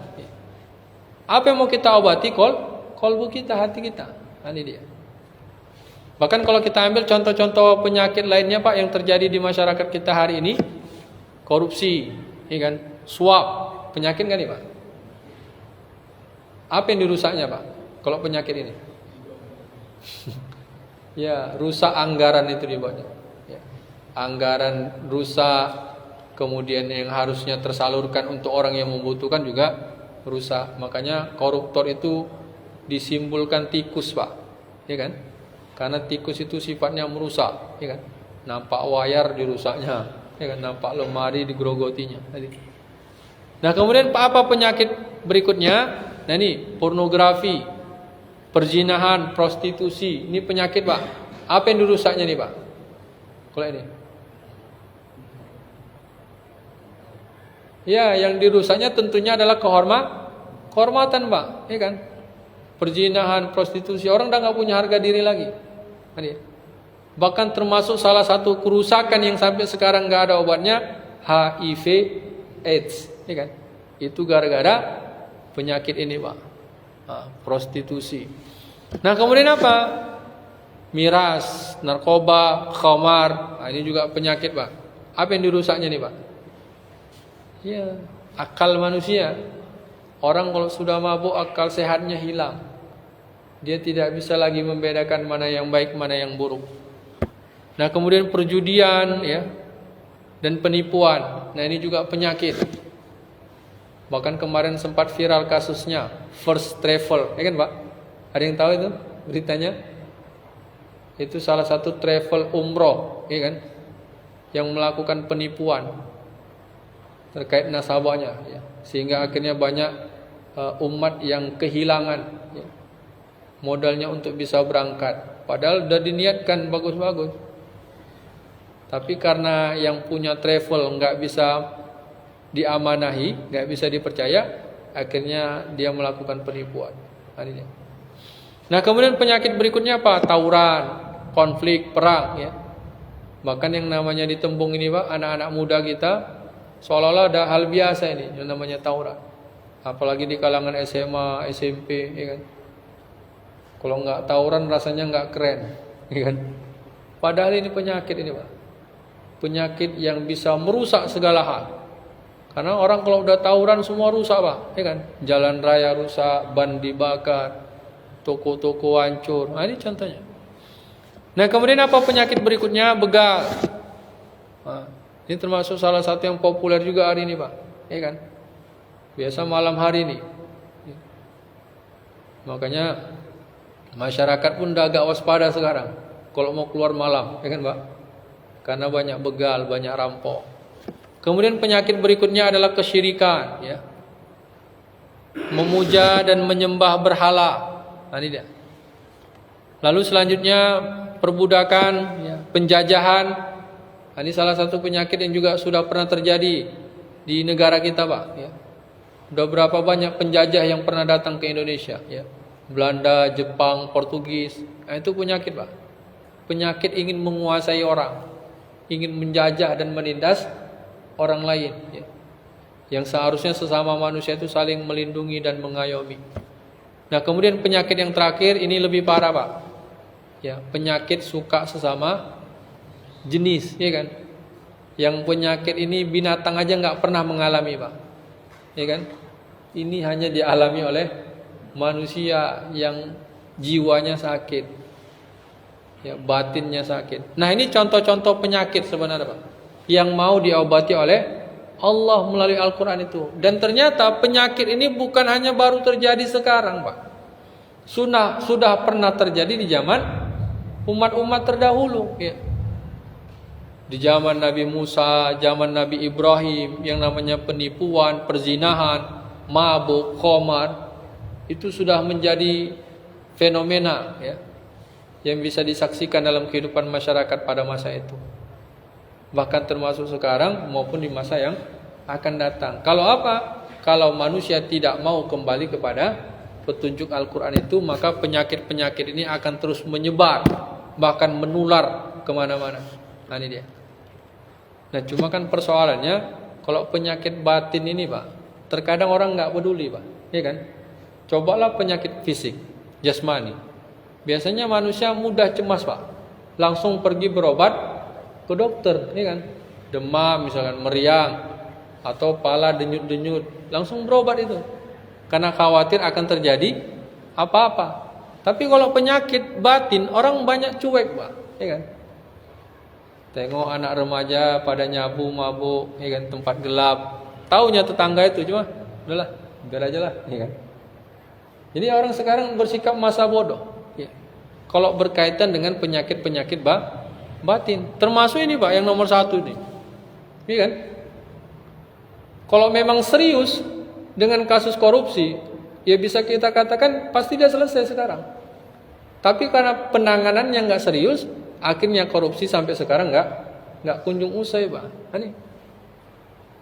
Apa yang mau kita obati? Kolbu kita, hati kita. Ini dia. Bahkan kalau kita ambil contoh-contoh penyakit lainnya, Pak, yang terjadi di masyarakat kita hari ini, korupsi, ya kan? Suap, penyakit kan nih, Pak? Apa yang dirusaknya, Pak? Kalau penyakit ini, ya, rusak anggaran itu dibuatnya, ya. Anggaran rusak, kemudian yang harusnya tersalurkan untuk orang yang membutuhkan juga rusak. Makanya koruptor itu disimbolkan tikus, Pak, ya kan? Karena tikus itu sifatnya merusak, ya kan? Nampak wayar dirusaknya, ya kan? Nampak lemari digerogotinya. Nah, kemudian apa penyakit berikutnya? Nah, ini pornografi, perzinahan, prostitusi, ini penyakit, Pak. Apa yang dirusaknya nih, Pak? Kalau ini, ya, yang dirusaknya tentunya adalah kehormatan, Pak, ya kan? Perzinahan, prostitusi, orang udah nggak punya harga diri lagi. Bahkan termasuk salah satu kerusakan yang sampai sekarang nggak ada obatnya, HIV, AIDS, ya kan? Itu gara-gara penyakit ini, Pak. Prostitusi. Nah, kemudian apa? Miras, narkoba, khamar. Nah, ini juga penyakit, Pak. Apa yang dirusaknya nih, Pak? Ya, akal manusia. Orang kalau sudah mabuk, akal sehatnya hilang. Dia tidak bisa lagi membedakan mana yang baik, mana yang buruk. Nah, kemudian perjudian, ya, dan penipuan. Nah, ini juga penyakit. Bahkan kemarin sempat viral kasusnya First Travel, ya kan, Pak? Ada yang tahu itu beritanya? Itu salah satu travel umroh, ya kan, yang melakukan penipuan terkait nasabahnya, ya. Sehingga akhirnya banyak umat yang kehilangan, ya, modalnya untuk bisa berangkat. Padahal sudah diniatkan bagus-bagus, tapi karena yang punya travel nggak bisa diamanahi, nggak bisa dipercaya, akhirnya dia melakukan penipuan. Nah, kemudian penyakit berikutnya apa? Tawuran, konflik, perang, ya. Bahkan yang namanya di Tembung ini, Pak, anak-anak muda kita seolah-olah ada hal biasa ini yang namanya tawuran. Apalagi di kalangan SMA, SMP, ya kan. Kalau nggak tawuran rasanya nggak keren, ya kan. Padahal ini penyakit ini, Pak. Penyakit yang bisa merusak segala hal. Karena orang kalau udah tawuran semua rusak, Pak, ya kan. Jalan raya rusak, ban dibakar, toko-toko hancur. Nah, ini contohnya. Nah, kemudian apa penyakit berikutnya? Begal. Nah, ini termasuk salah satu yang populer juga hari ini, Pak, ya kan. Biasa malam hari ini. Makanya masyarakat pun udah agak waspada sekarang kalau mau keluar malam, ya kan, Pak? Karena banyak begal, banyak rampok. Kemudian penyakit berikutnya adalah kesyirikan, ya. Memuja dan menyembah berhala. Nah, ini dia. Lalu selanjutnya perbudakan, ya, penjajahan. Nah, ini salah satu penyakit yang juga sudah pernah terjadi di negara kita, Pak, ya. Udah berapa banyak penjajah yang pernah datang ke Indonesia, ya. Belanda, Jepang, Portugis. Nah, itu penyakit, Pak. Penyakit ingin menguasai orang, ingin menjajah dan menindas orang lain, ya. Yang seharusnya sesama manusia itu saling melindungi dan mengayomi. Nah, kemudian penyakit yang terakhir ini lebih parah, Pak. Ya, penyakit suka sesama jenis, ya kan? Yang penyakit ini binatang aja nggak pernah mengalami, Pak. Ya kan? Ini hanya dialami oleh manusia yang jiwanya sakit, ya, batinnya sakit. Nah, ini contoh-contoh penyakit sebenarnya, Pak, yang mau diobati oleh Allah melalui Al-Quran itu. Dan ternyata penyakit ini bukan hanya baru terjadi sekarang, Pak. Sudah pernah terjadi di zaman umat-umat terdahulu, ya. Di zaman Nabi Musa, zaman Nabi Ibrahim, yang namanya penipuan, perzinahan, mabuk, khamar, itu sudah menjadi fenomena, ya, yang bisa disaksikan dalam kehidupan masyarakat pada masa itu. Bahkan termasuk sekarang maupun di masa yang akan datang. Kalau apa? Kalau manusia tidak mau kembali kepada petunjuk Al-Quran itu, maka penyakit-penyakit ini akan terus menyebar, bahkan menular kemana-mana. Nah, ini dia. Nah, cuma kan persoalannya, kalau penyakit batin ini, Pak, terkadang orang nggak peduli, Pak, ya kan? Cobalah penyakit fisik, jasmani. Biasanya manusia mudah cemas, Pak, langsung pergi berobat ke dokter, ya kan? Demam misalkan, meriang, atau pala denyut-denyut, langsung berobat itu, karena khawatir akan terjadi apa-apa. Tapi kalau penyakit batin, orang banyak cuek, Pak, ya kan? Tengok anak remaja pada nyabu, mabuk, ya kan, tempat gelap. Taunya tetangga itu, cuma udahlah, biar aja lah, ya kan? Jadi orang sekarang bersikap masa bodoh, ya, kalau berkaitan dengan penyakit-penyakit batin. Termasuk ini, Pak, yang nomor 1 ini, ya kan? Kalau memang serius dengan kasus korupsi, ya bisa kita katakan pasti dia selesai sekarang. Tapi karena penanganannya nggak serius, akhirnya korupsi sampai sekarang nggak kunjung usai, Pak. Ini,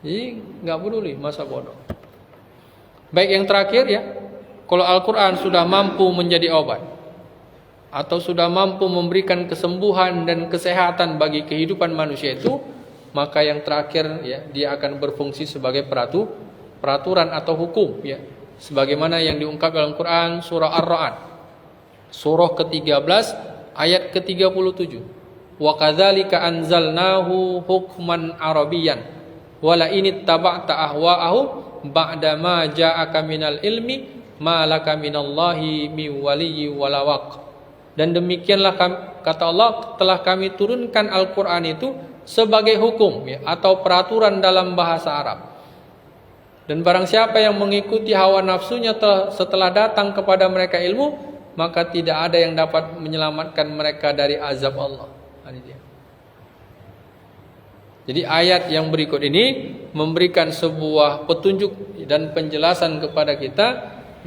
jadi nggak peduli, masa bodoh. Baik, yang terakhir, ya, kalau Al-Quran sudah mampu menjadi obat atau sudah mampu memberikan kesembuhan dan kesehatan bagi kehidupan manusia itu, maka yang terakhir, ya, dia akan berfungsi sebagai peraturan atau hukum, ya, sebagaimana yang diungkap dalam Quran surah Ar-Ra'd, surah ke-13 ayat ke-37. Wa kadzalika anzalnahu hukman arabiyyan wala in ittaba'ta ahwa'ahum ba'da ma ja'aka minal ilmi ma laka minallahi mi waliyyi wala waq. Dan demikianlah kata Allah, telah kami turunkan Al-Qur'an itu sebagai hukum, ya, atau peraturan dalam bahasa Arab. Dan barang siapa yang mengikuti hawa nafsunya setelah datang kepada mereka ilmu, maka tidak ada yang dapat menyelamatkan mereka dari azab Allah. Ini dia. Jadi ayat yang berikut ini memberikan sebuah petunjuk dan penjelasan kepada kita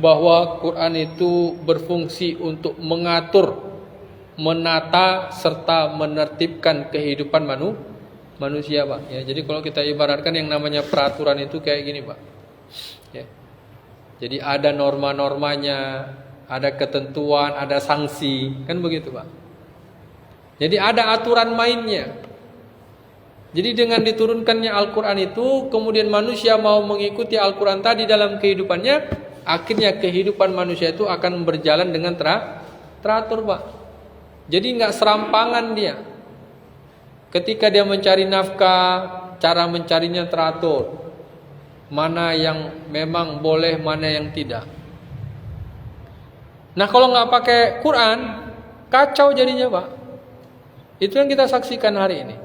bahwa Quran itu berfungsi untuk mengatur, menata, serta menertibkan kehidupan manusia, Pak. Ya, jadi kalau kita ibaratkan yang namanya peraturan itu kayak gini, Pak. Ya. Jadi ada norma-normanya, ada ketentuan, ada sanksi, kan begitu, Pak. Jadi ada aturan mainnya. Jadi dengan diturunkannya Al-Quran itu, kemudian manusia mau mengikuti Al-Quran tadi dalam kehidupannya, akhirnya kehidupan manusia itu akan berjalan dengan teratur, Pak. Jadi nggak serampangan dia. Ketika dia mencari nafkah, cara mencarinya teratur. Mana yang memang boleh, mana yang tidak. Nah kalau nggak pakai Quran, kacau jadinya, Pak. Itu yang kita saksikan hari ini.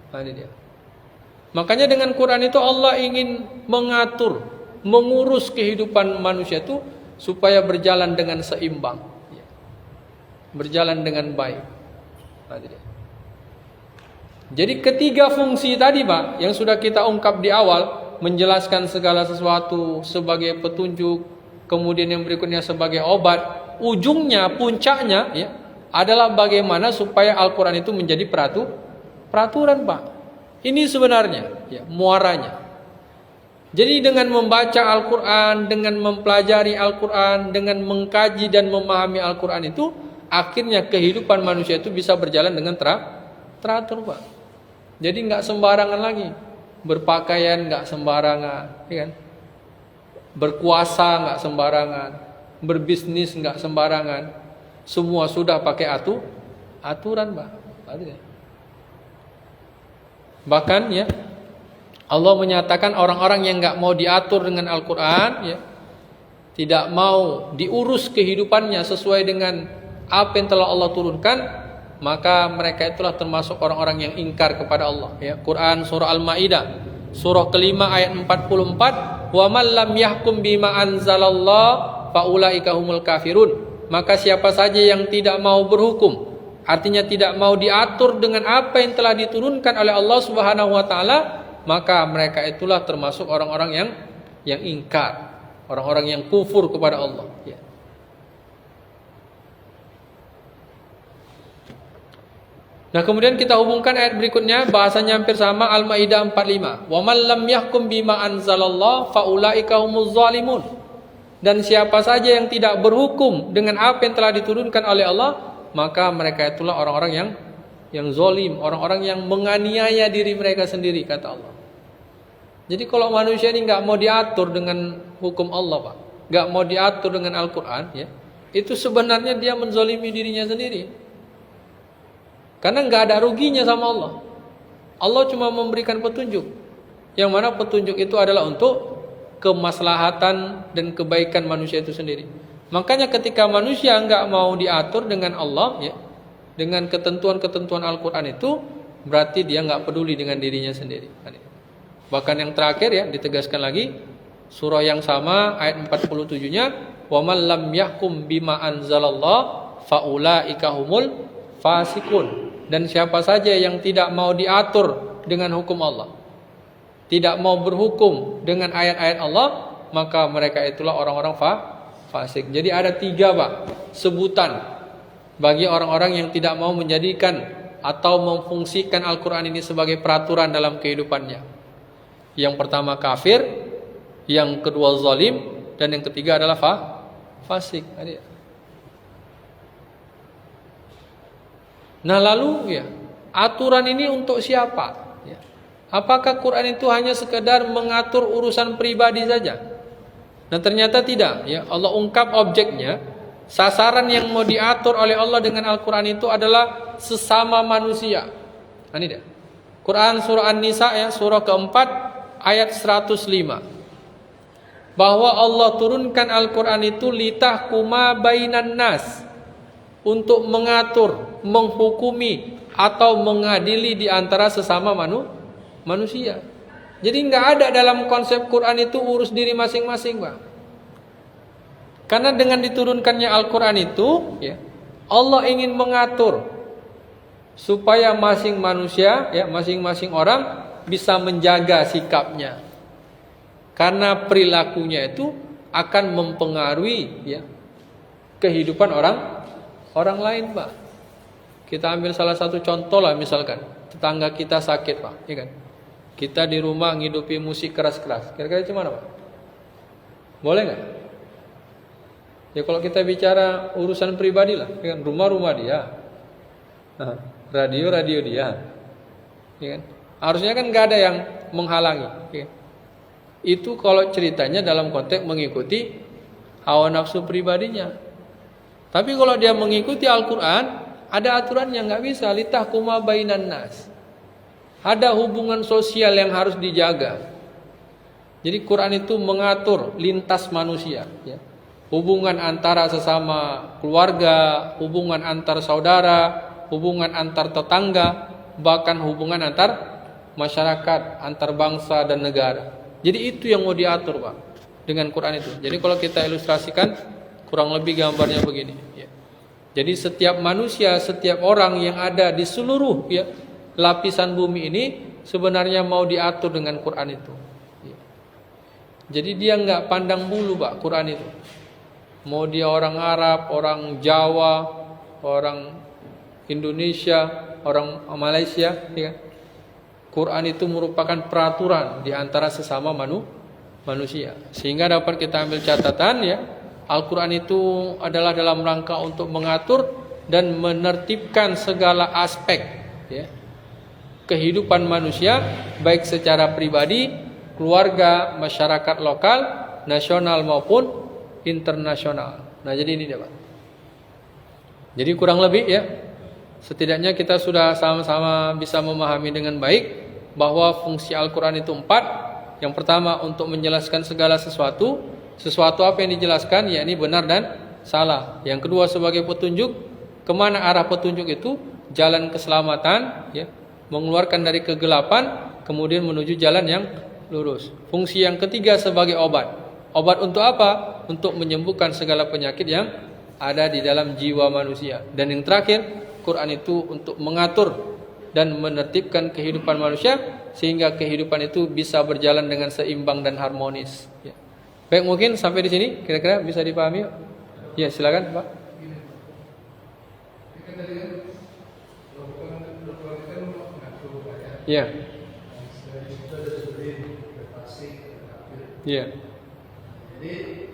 Nah, ini dia. Makanya dengan Quran itu Allah ingin mengatur, mengurus kehidupan manusia itu supaya berjalan dengan seimbang, berjalan dengan baik. Nah, ini dia. Jadi ketiga fungsi tadi, Pak, yang sudah kita ungkap di awal, menjelaskan segala sesuatu sebagai petunjuk, kemudian yang berikutnya sebagai obat, ujungnya, puncaknya ya, adalah bagaimana supaya Al-Quran itu menjadi peraturan, Pak. Ini sebenarnya ya, muaranya. Jadi dengan membaca Al-Quran, dengan mempelajari Al-Quran, dengan mengkaji dan memahami Al-Quran itu, akhirnya kehidupan manusia itu bisa berjalan dengan teratur, Pak. Jadi nggak sembarangan lagi. Berpakaian nggak sembarangan, ya kan? Berkuasa nggak sembarangan, berbisnis nggak sembarangan. Semua sudah pakai aturan, Pak. Bahkan ya, Allah menyatakan orang-orang yang nggak mau diatur dengan Al-Quran, ya, tidak mau diurus kehidupannya sesuai dengan apa yang telah Allah turunkan, maka mereka itulah termasuk orang-orang yang ingkar kepada Allah. Ya, Quran surah Al-Maidah, surah kelima ayat 44, wa man lam yahkum bima anzalallah faulaika humul kafirun. Maka siapa saja yang tidak mau berhukum, artinya tidak mau diatur dengan apa yang telah diturunkan oleh Allah Subhanahu wa taala, maka mereka itulah termasuk orang-orang yang ingkar, orang-orang yang kufur kepada Allah, ya. Nah, kemudian kita hubungkan ayat berikutnya, bahasanya hampir sama, Al-Maidah 45. Wa man lam yahkum bima anzalallah faulaika humuz zalimun. Dan siapa saja yang tidak berhukum dengan apa yang telah diturunkan oleh Allah, maka mereka itulah orang-orang yang zalim, orang-orang yang menganiaya diri mereka sendiri, kata Allah. Jadi kalau manusia ini nggak mau diatur dengan hukum Allah, Pak, nggak mau diatur dengan Al-Quran, ya, itu sebenarnya dia menzalimi dirinya sendiri. Karena nggak ada ruginya sama Allah. Allah cuma memberikan petunjuk, yang mana petunjuk itu adalah untuk kemaslahatan dan kebaikan manusia itu sendiri. Makanya ketika manusia nggak mau diatur dengan Allah, ya, dengan ketentuan-ketentuan Al-Quran itu, berarti dia nggak peduli dengan dirinya sendiri. Bahkan yang terakhir ya, ditegaskan lagi, surah yang sama ayat 47-nya, wa man lam yahkum bima anzalallah faulaika humul fasikun. Dan siapa saja yang tidak mau diatur dengan hukum Allah, tidak mau berhukum dengan ayat-ayat Allah, maka mereka itulah orang-orang fasik. Jadi ada 3, Pak, sebutan bagi orang-orang yang tidak mau menjadikan atau memfungsikan Al-Quran ini sebagai peraturan dalam kehidupannya. Yang pertama kafir, yang kedua zalim, dan yang ketiga adalah fasik. Nah lalu ya, aturan ini untuk siapa? Ya. Apakah Quran itu hanya sekedar mengatur urusan pribadi saja? Nah ternyata tidak. Ya, Allah ungkap objeknya. Sasaran yang mau diatur oleh Allah dengan Al-Quran itu adalah sesama manusia. Nah, ini dia. Quran surah An-Nisa ya, surah keempat ayat 105. Bahwa Allah turunkan Al-Quran itu litahkuma bainan nas, untuk mengatur, menghukumi atau mengadili di antara sesama manusia. Jadi nggak ada dalam konsep Quran itu urus diri masing-masing, Pak. Karena dengan diturunkannya Al-Quran itu, ya, Allah ingin mengatur supaya masing manusia, ya, masing-masing orang bisa menjaga sikapnya. Karena perilakunya itu akan mempengaruhi, ya, kehidupan orang lain, Pak. Kita ambil salah satu contoh lah, misalkan tetangga kita sakit, Pak, ya kan? Kita di rumah ngidupi musik keras-keras. Kira-kira gimana, Pak? Boleh nggak? Ya kalau kita bicara urusan pribadi lah, ya kan? Rumah dia, radio dia, ya kan? Harusnya kan nggak ada yang menghalangi. Ya. Itu kalau ceritanya dalam konteks mengikuti hawa nafsu pribadinya. Tapi kalau dia mengikuti Al-Quran, ada aturan yang nggak bisa. Litahkuma bainan nas. Ada hubungan sosial yang harus dijaga. Jadi Quran itu mengatur lintas manusia. Ya. Hubungan antara sesama keluarga, hubungan antar saudara, hubungan antar tetangga, bahkan hubungan antar masyarakat, antar bangsa dan negara. Jadi itu yang mau diatur, Pak, dengan Quran itu. Jadi kalau kita ilustrasikan, kurang lebih gambarnya begini. Ya. Jadi setiap manusia, setiap orang yang ada di seluruh lapisan bumi ini sebenarnya mau diatur dengan Quran itu. Ya. Jadi dia nggak pandang bulu, Pak, Quran itu. Mau dia orang Arab, orang Jawa, orang Indonesia, orang Malaysia, ya kan? Quran itu merupakan peraturan di antara sesama manusia. Sehingga dapat kita ambil catatan, ya, Al-Quran itu adalah dalam rangka untuk mengatur dan menertibkan segala aspek, ya, kehidupan manusia, baik secara pribadi, keluarga, masyarakat lokal, nasional maupun internasional. Nah, jadi ini dia, Pak. Jadi kurang lebih, ya, setidaknya kita sudah sama-sama bisa memahami dengan baik bahwa fungsi Al-Quran itu 4. Yang pertama untuk menjelaskan segala sesuatu. Sesuatu apa yang dijelaskan, yakni benar dan salah. Yang kedua sebagai petunjuk. Kemana arah petunjuk itu? Jalan keselamatan, ya, mengeluarkan dari kegelapan, kemudian menuju jalan yang lurus. Fungsi yang ketiga sebagai obat. Obat untuk apa? Untuk menyembuhkan segala penyakit yang ada di dalam jiwa manusia. Dan yang terakhir, Quran itu untuk mengatur dan menertibkan kehidupan manusia sehingga kehidupan itu bisa berjalan dengan seimbang dan harmonis. Ya. Baik, mungkin sampai di sini kira-kira bisa dipahami. Ya, silakan, Pak. Ya. Ya. Jadi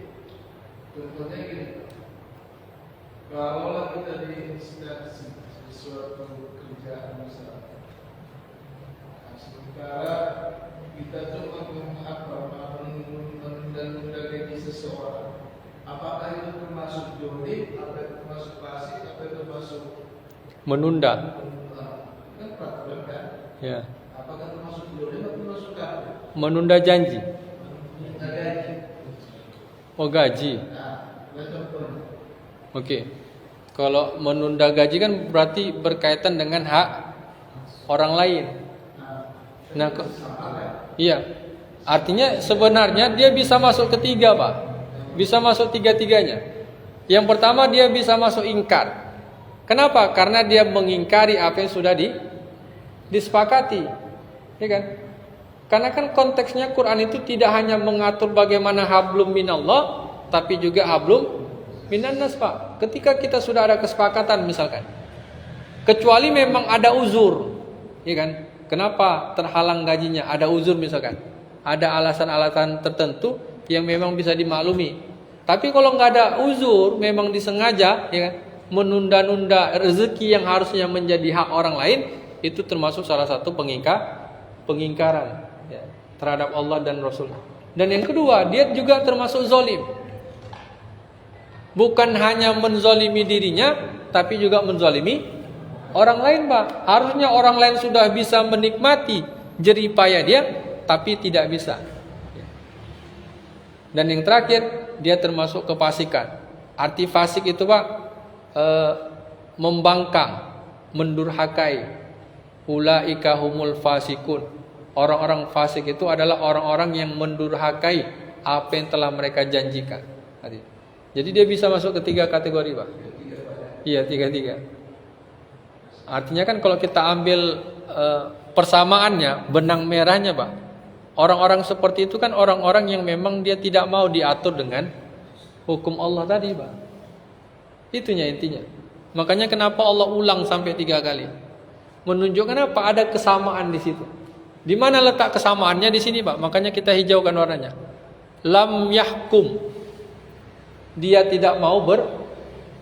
contohnya gini, kalau kita di instansi suatu kerjaan misalnya, sementara kita cuma menunda gaji seseorang, apakah itu termasuk jolim, apa itu termasuk pasif, apa itu termasuk menunda? Kan peraturan kan? Ya. Apakah termasuk jolim atau termasuk kafir? Menunda janji. Menunda gaji. Oh, gaji. Nah, contohnya. Oke. Kalau menunda gaji kan berarti berkaitan dengan hak orang lain. Nah, iya. Artinya sebenarnya dia bisa masuk ketiga, Pak. Bisa masuk tiga-tiganya. Yang pertama dia bisa masuk ingkar. Kenapa? Karena dia mengingkari apa yang sudah disepakati. Ya kan? Karena kan konteksnya Quran itu tidak hanya mengatur bagaimana hablum minallah, tapi juga hablum minannas, Pak. Ketika kita sudah ada kesepakatan misalkan, kecuali memang ada uzur, ya kan? Kenapa terhalang gajinya? Ada uzur misalkan, ada alasan-alasan tertentu yang memang bisa dimaklumi. Tapi kalau nggak ada uzur, memang disengaja, ya kan? Menunda-nunda rezeki yang harusnya menjadi hak orang lain, itu termasuk salah satu pengingkaran, ya, terhadap Allah dan Rasul. Dan yang kedua, dia juga termasuk zalim. Bukan hanya menzalimi dirinya, tapi juga menzalimi orang lain, Pak. Harusnya orang lain sudah bisa menikmati jerih payah dia, tapi tidak bisa. Dan yang terakhir, dia termasuk kefasikan. Arti fasik itu, Pak, membangkang, mendurhakai. Ulaika humul fasikun. Orang-orang fasik itu adalah orang-orang yang mendurhakai apa yang telah mereka janjikan. Jadi dia bisa masuk ke 3 kategori, Pak. Iya, 3. Artinya kan kalau kita ambil persamaannya, benang merahnya, Pak. Orang-orang seperti itu kan orang-orang yang memang dia tidak mau diatur dengan hukum Allah tadi, Pak. Itunya intinya. Makanya kenapa Allah ulang sampai 3 kali? Menunjukkan apa? Ada kesamaan di situ. Di mana letak kesamaannya? Di sini, Pak. Makanya kita hijaukan warnanya. Lam yahkum. Dia tidak mau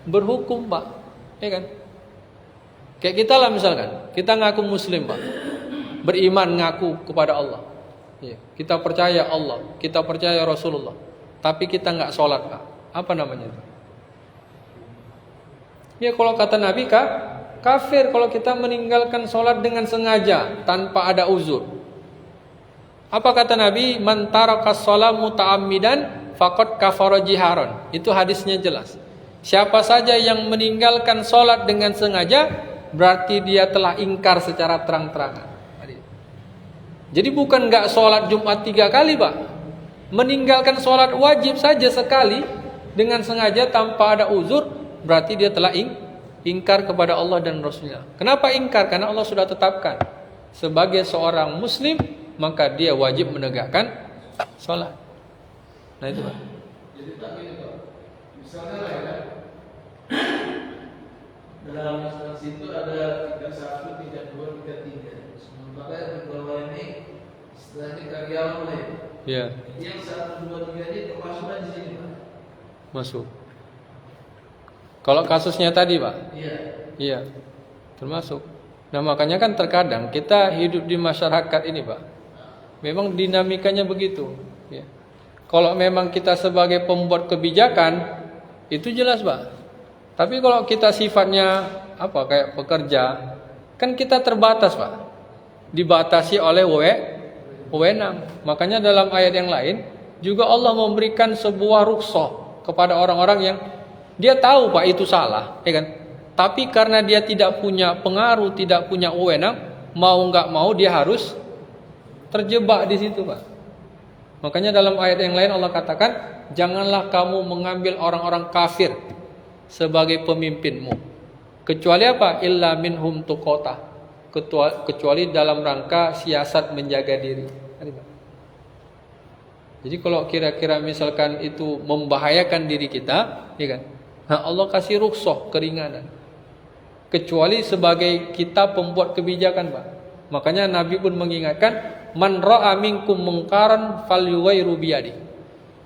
berhukum, Pak. Ya kan? Kayak kita lah misalkan. Kita ngaku muslim, Pak. beriman ngaku kepada Allah. Ya, kita percaya Allah, kita percaya Rasulullah, tapi kita nggak sholat, Pak. Apa namanya itu? Ya kalau kata Nabi kafir kalau kita meninggalkan sholat dengan sengaja tanpa ada uzur. Apa kata Nabi? Man taraka shalah muta'ammidan faqad kafara jiharan. Itu hadisnya jelas. Siapa saja yang meninggalkan sholat dengan sengaja, berarti dia telah ingkar secara terang-terangan. Jadi bukan nggak sholat Jumat 3 kali, Pak. Meninggalkan sholat wajib saja sekali dengan sengaja tanpa ada uzur, berarti dia telah ingkar kepada Allah dan Rasulnya. Kenapa ingkar? Karena Allah sudah tetapkan sebagai seorang muslim, maka dia wajib menegakkan sholat. Nah itu, Pak. Jadi tak gini, Pak. Misalnya lah ya, dalam instansi itu ada 31, 32, 33. Maka yang bawah ini istilahnya karyawan mulai. Iya. Yang 1, 2, 3 ini termasuk di sini, Pak. Masuk. Kalau kasusnya tadi, Pak. Iya. Iya. Termasuk. Nah makanya kan terkadang kita hidup di masyarakat ini, Pak. Memang dinamikanya begitu. Ya. Kalau memang kita sebagai pembuat kebijakan, itu jelas, Pak. Tapi kalau kita sifatnya kayak pekerja, kan kita terbatas, Pak. Dibatasi oleh wewenang. Makanya dalam ayat yang lain juga Allah memberikan sebuah rukhsah kepada orang-orang yang dia tahu, Pak, itu salah, ya kan? Tapi karena dia tidak punya pengaruh, tidak punya wewenang, mau nggak mau dia harus terjebak di situ, Pak. Makanya dalam ayat yang lain Allah katakan, janganlah kamu mengambil orang-orang kafir sebagai pemimpinmu, kecuali apa? Illa minhum tuqata, kecuali dalam rangka siasat menjaga diri. Jadi kalau kira-kira misalkan itu membahayakan diri kita, ya kan? Nah, Allah kasih rukhsah, keringanan. Kecuali sebagai kita pembuat kebijakan, Pak. Makanya Nabi pun mengingatkan, man ra'a minkum mungkaran falyughayyiru biyadi.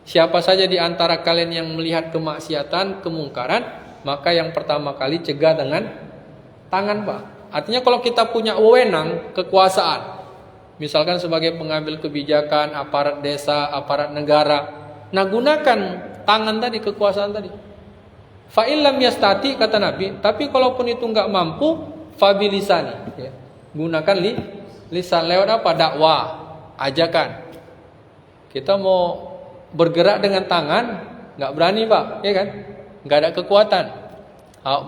Siapa saja di antara kalian yang melihat kemaksiatan, kemungkaran, maka yang pertama kali cegah dengan tangan, Pak. Artinya kalau kita punya wewenang, kekuasaan, misalkan sebagai pengambil kebijakan, aparat desa, aparat negara, nah gunakan tangan tadi, kekuasaan tadi. Fa illam yastati, kata Nabi, tapi kalaupun itu enggak mampu, fabilisani, ya. Gunakan lisan, lewat apa? Dakwah, ajakan. Kita mau bergerak dengan tangan, enggak berani, Pak, ya kan? Enggak ada kekuatan.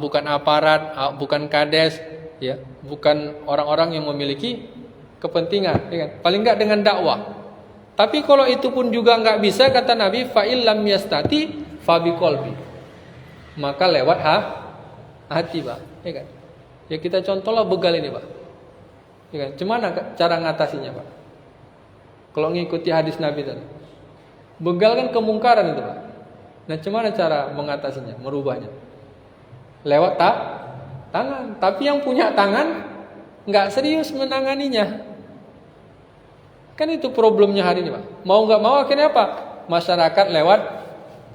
Bukan aparat, bukan kades, ya, bukan orang-orang yang memiliki kepentingan, ya kan? Paling enggak dengan dakwah. Tapi kalau itu pun juga enggak bisa, kata Nabi, fa illam yastati fa biqalbi. Maka lewat hati, Pak, ya kan? Ya kita contohlah begal ini, Pak. Ya kan? Gimana cara ngatasinya, Pak? Kalau ngikuti hadis Nabi tadi. Begal kan kemungkaran itu, Pak. Nah, gimana cara mengatasinya, merubahnya? Lewat tangan. Tapi yang punya tangan nggak serius menanganinya. Kan itu problemnya hari ini, Pak. Mau nggak mau akhirnya apa? Masyarakat lewat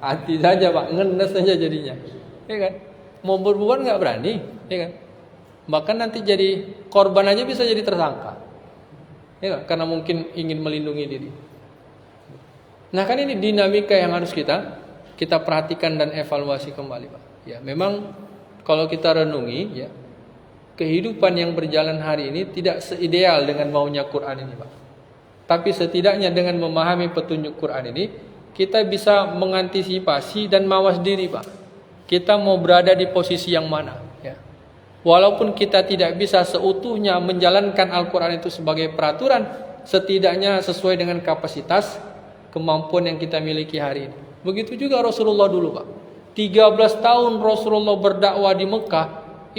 hati saja, Pak. Ngenes saja jadinya. Ya kan? Mau berbuat nggak berani, ya kan? Bahkan nanti jadi korban aja bisa jadi tersangka. Ya kan? Karena mungkin ingin melindungi diri. Nah, kan ini dinamika yang harus kita perhatikan dan evaluasi kembali, Pak. Ya, memang kalau kita renungi, ya, kehidupan yang berjalan hari ini tidak seideal dengan maunya Quran ini, Pak. Tapi setidaknya dengan memahami petunjuk Quran ini, kita bisa mengantisipasi dan mawas diri, Pak. Kita mau berada di posisi yang mana, ya. Walaupun kita tidak bisa seutuhnya menjalankan Al-Quran itu sebagai peraturan, setidaknya sesuai dengan kapasitas kemampuan yang kita miliki hari ini. Begitu juga Rasulullah dulu, Pak. 13 tahun Rasulullah berdakwah di Mekah,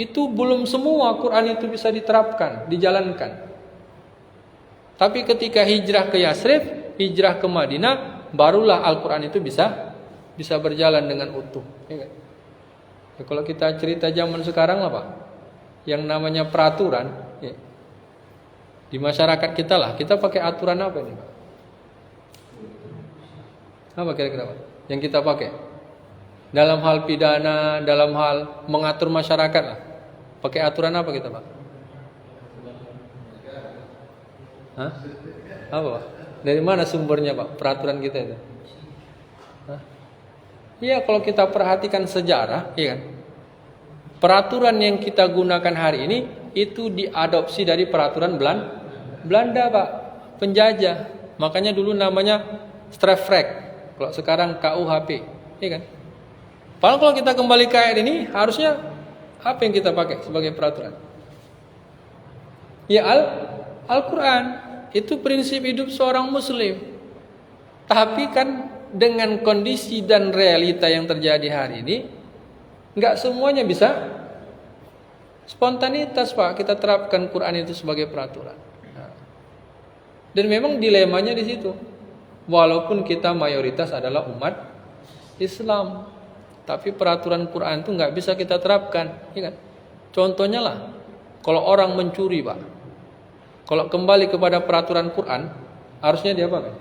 itu belum semua Quran itu bisa diterapkan, dijalankan. Tapi ketika hijrah ke Yasrib, hijrah ke Madinah, barulah Al-Quran itu bisa berjalan dengan utuh, ya kan? Ya, kalau kita cerita zaman sekarang lah, Pak, yang namanya peraturan, ya, di masyarakat kita lah, kita pakai aturan apa ini, Pak? Apa kira-kira, Pak, yang kita pakai dalam hal pidana, dalam hal mengatur masyarakat lah, pakai aturan apa kita, Pak? Hah? Apa Pak? Dari mana sumbernya Pak peraturan kita itu? Hah? Iya, kalau kita perhatikan sejarah, iya kan? Peraturan yang kita gunakan hari ini itu diadopsi dari peraturan Belanda Pak, penjajah. Makanya dulu namanya Strafrecht, kalau sekarang KUHP, iya kan? Padahal kalau kita kembali ke ayat ini, harusnya apa yang kita pakai sebagai peraturan? Ya Al-Quran. Itu prinsip hidup seorang muslim. Tapi kan dengan kondisi dan realita yang terjadi hari ini, nggak semuanya bisa spontanitas Pak kita terapkan Quran itu sebagai peraturan. Nah, dan memang dilemanya di situ. Walaupun kita mayoritas adalah umat Islam, tapi peraturan Quran itu nggak bisa kita terapkan, ya kan? Contohnya lah, kalau orang mencuri Pak, kalau kembali kepada peraturan Quran, harusnya dia apa kan?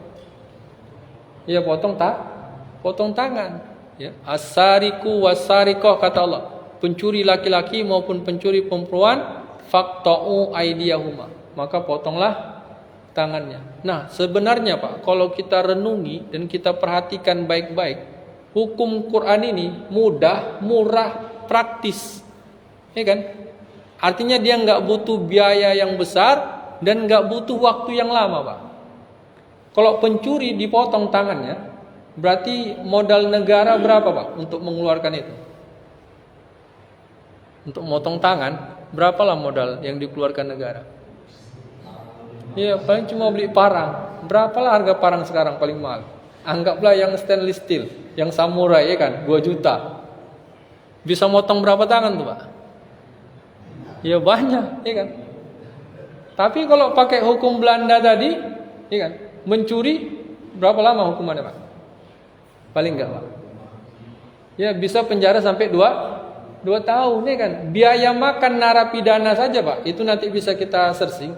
Ya potong tangan. Ya, as-sariqu was-sariqah kata Allah, pencuri laki-laki maupun pencuri perempuan, faqta'u aydiyahuma, maka potonglah tangannya. Nah, sebenarnya Pak, kalau kita renungi dan kita perhatikan baik-baik, hukum Quran ini mudah, murah, praktis, ya kan? Artinya dia nggak butuh biaya yang besar dan nggak butuh waktu yang lama Pak. Kalau pencuri dipotong tangannya, berarti modal negara berapa Pak untuk mengeluarkan itu? Untuk memotong tangan, berapalah modal yang dikeluarkan negara? Iya, paling cuma beli parang. Berapalah harga parang sekarang paling mahal? Anggaplah yang stainless steel, yang samurai, ya kan, 2 juta. Bisa motong berapa tangan tuh Pak? Ya banyak, ya kan? Tapi kalau pakai hukum Belanda tadi, ya kan, mencuri berapa lama hukumannya Pak? Paling enggak Pak? Ya bisa penjara sampai 2 tahun, ya kan? Biaya makan narapidana saja Pak, itu nanti bisa kita searching.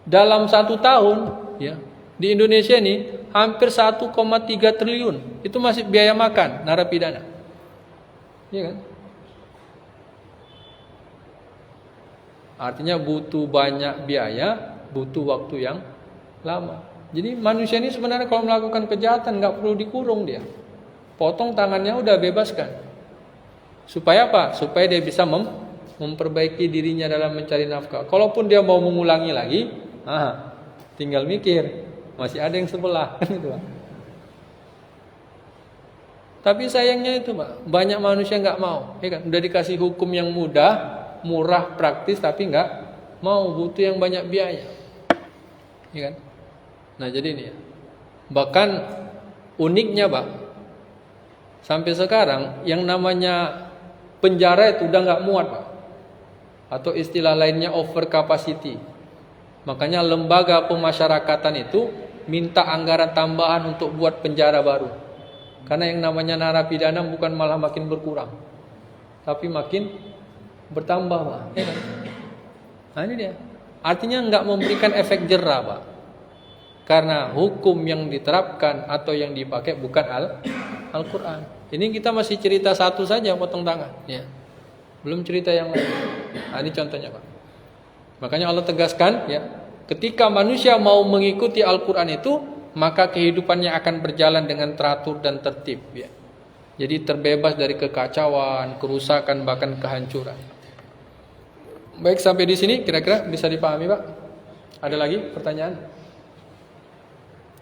Dalam 1 tahun, ya, di Indonesia ini hampir 1,3 triliun. Itu masih biaya makan narapidana. Ya kan? Artinya butuh banyak biaya, butuh waktu yang lama. Jadi manusia ini sebenarnya kalau melakukan kejahatan nggak perlu dikurung dia. Potong tangannya udah bebaskan. Supaya apa? Supaya dia bisa memperbaiki dirinya dalam mencari nafkah. Kalaupun dia mau mengulangi lagi, tinggal mikir, masih ada yang sebelah, gitu Pak. Tapi sayangnya itu Pak, banyak manusia nggak mau, ya kan? Udah dikasih hukum yang mudah, murah, praktis, tapi nggak mau, butuh yang banyak biaya, ya kan? Nah jadi ini ya. Bahkan uniknya Pak, sampai sekarang yang namanya penjara itu udah nggak muat Pak, atau istilah lainnya over capacity. Makanya lembaga pemasyarakatan itu minta anggaran tambahan untuk buat penjara baru. Karena yang namanya narapidana bukan malah makin berkurang, tapi makin bertambah Pak. Ya kan? Nah ini dia. Artinya nggak memberikan efek jerah Pak. Karena hukum yang diterapkan atau yang dipakai bukan Al-Quran. Ini kita masih cerita satu saja, potong tangan, ya. Belum cerita yang lain. Nah, ini contohnya Pak. Makanya Allah tegaskan, ya, ketika manusia mau mengikuti Al-Quran itu, maka kehidupannya akan berjalan dengan teratur dan tertib, ya. Jadi terbebas dari kekacauan, kerusakan, bahkan kehancuran. Baik, sampai di sini kira-kira bisa dipahami Pak? Ada lagi pertanyaan?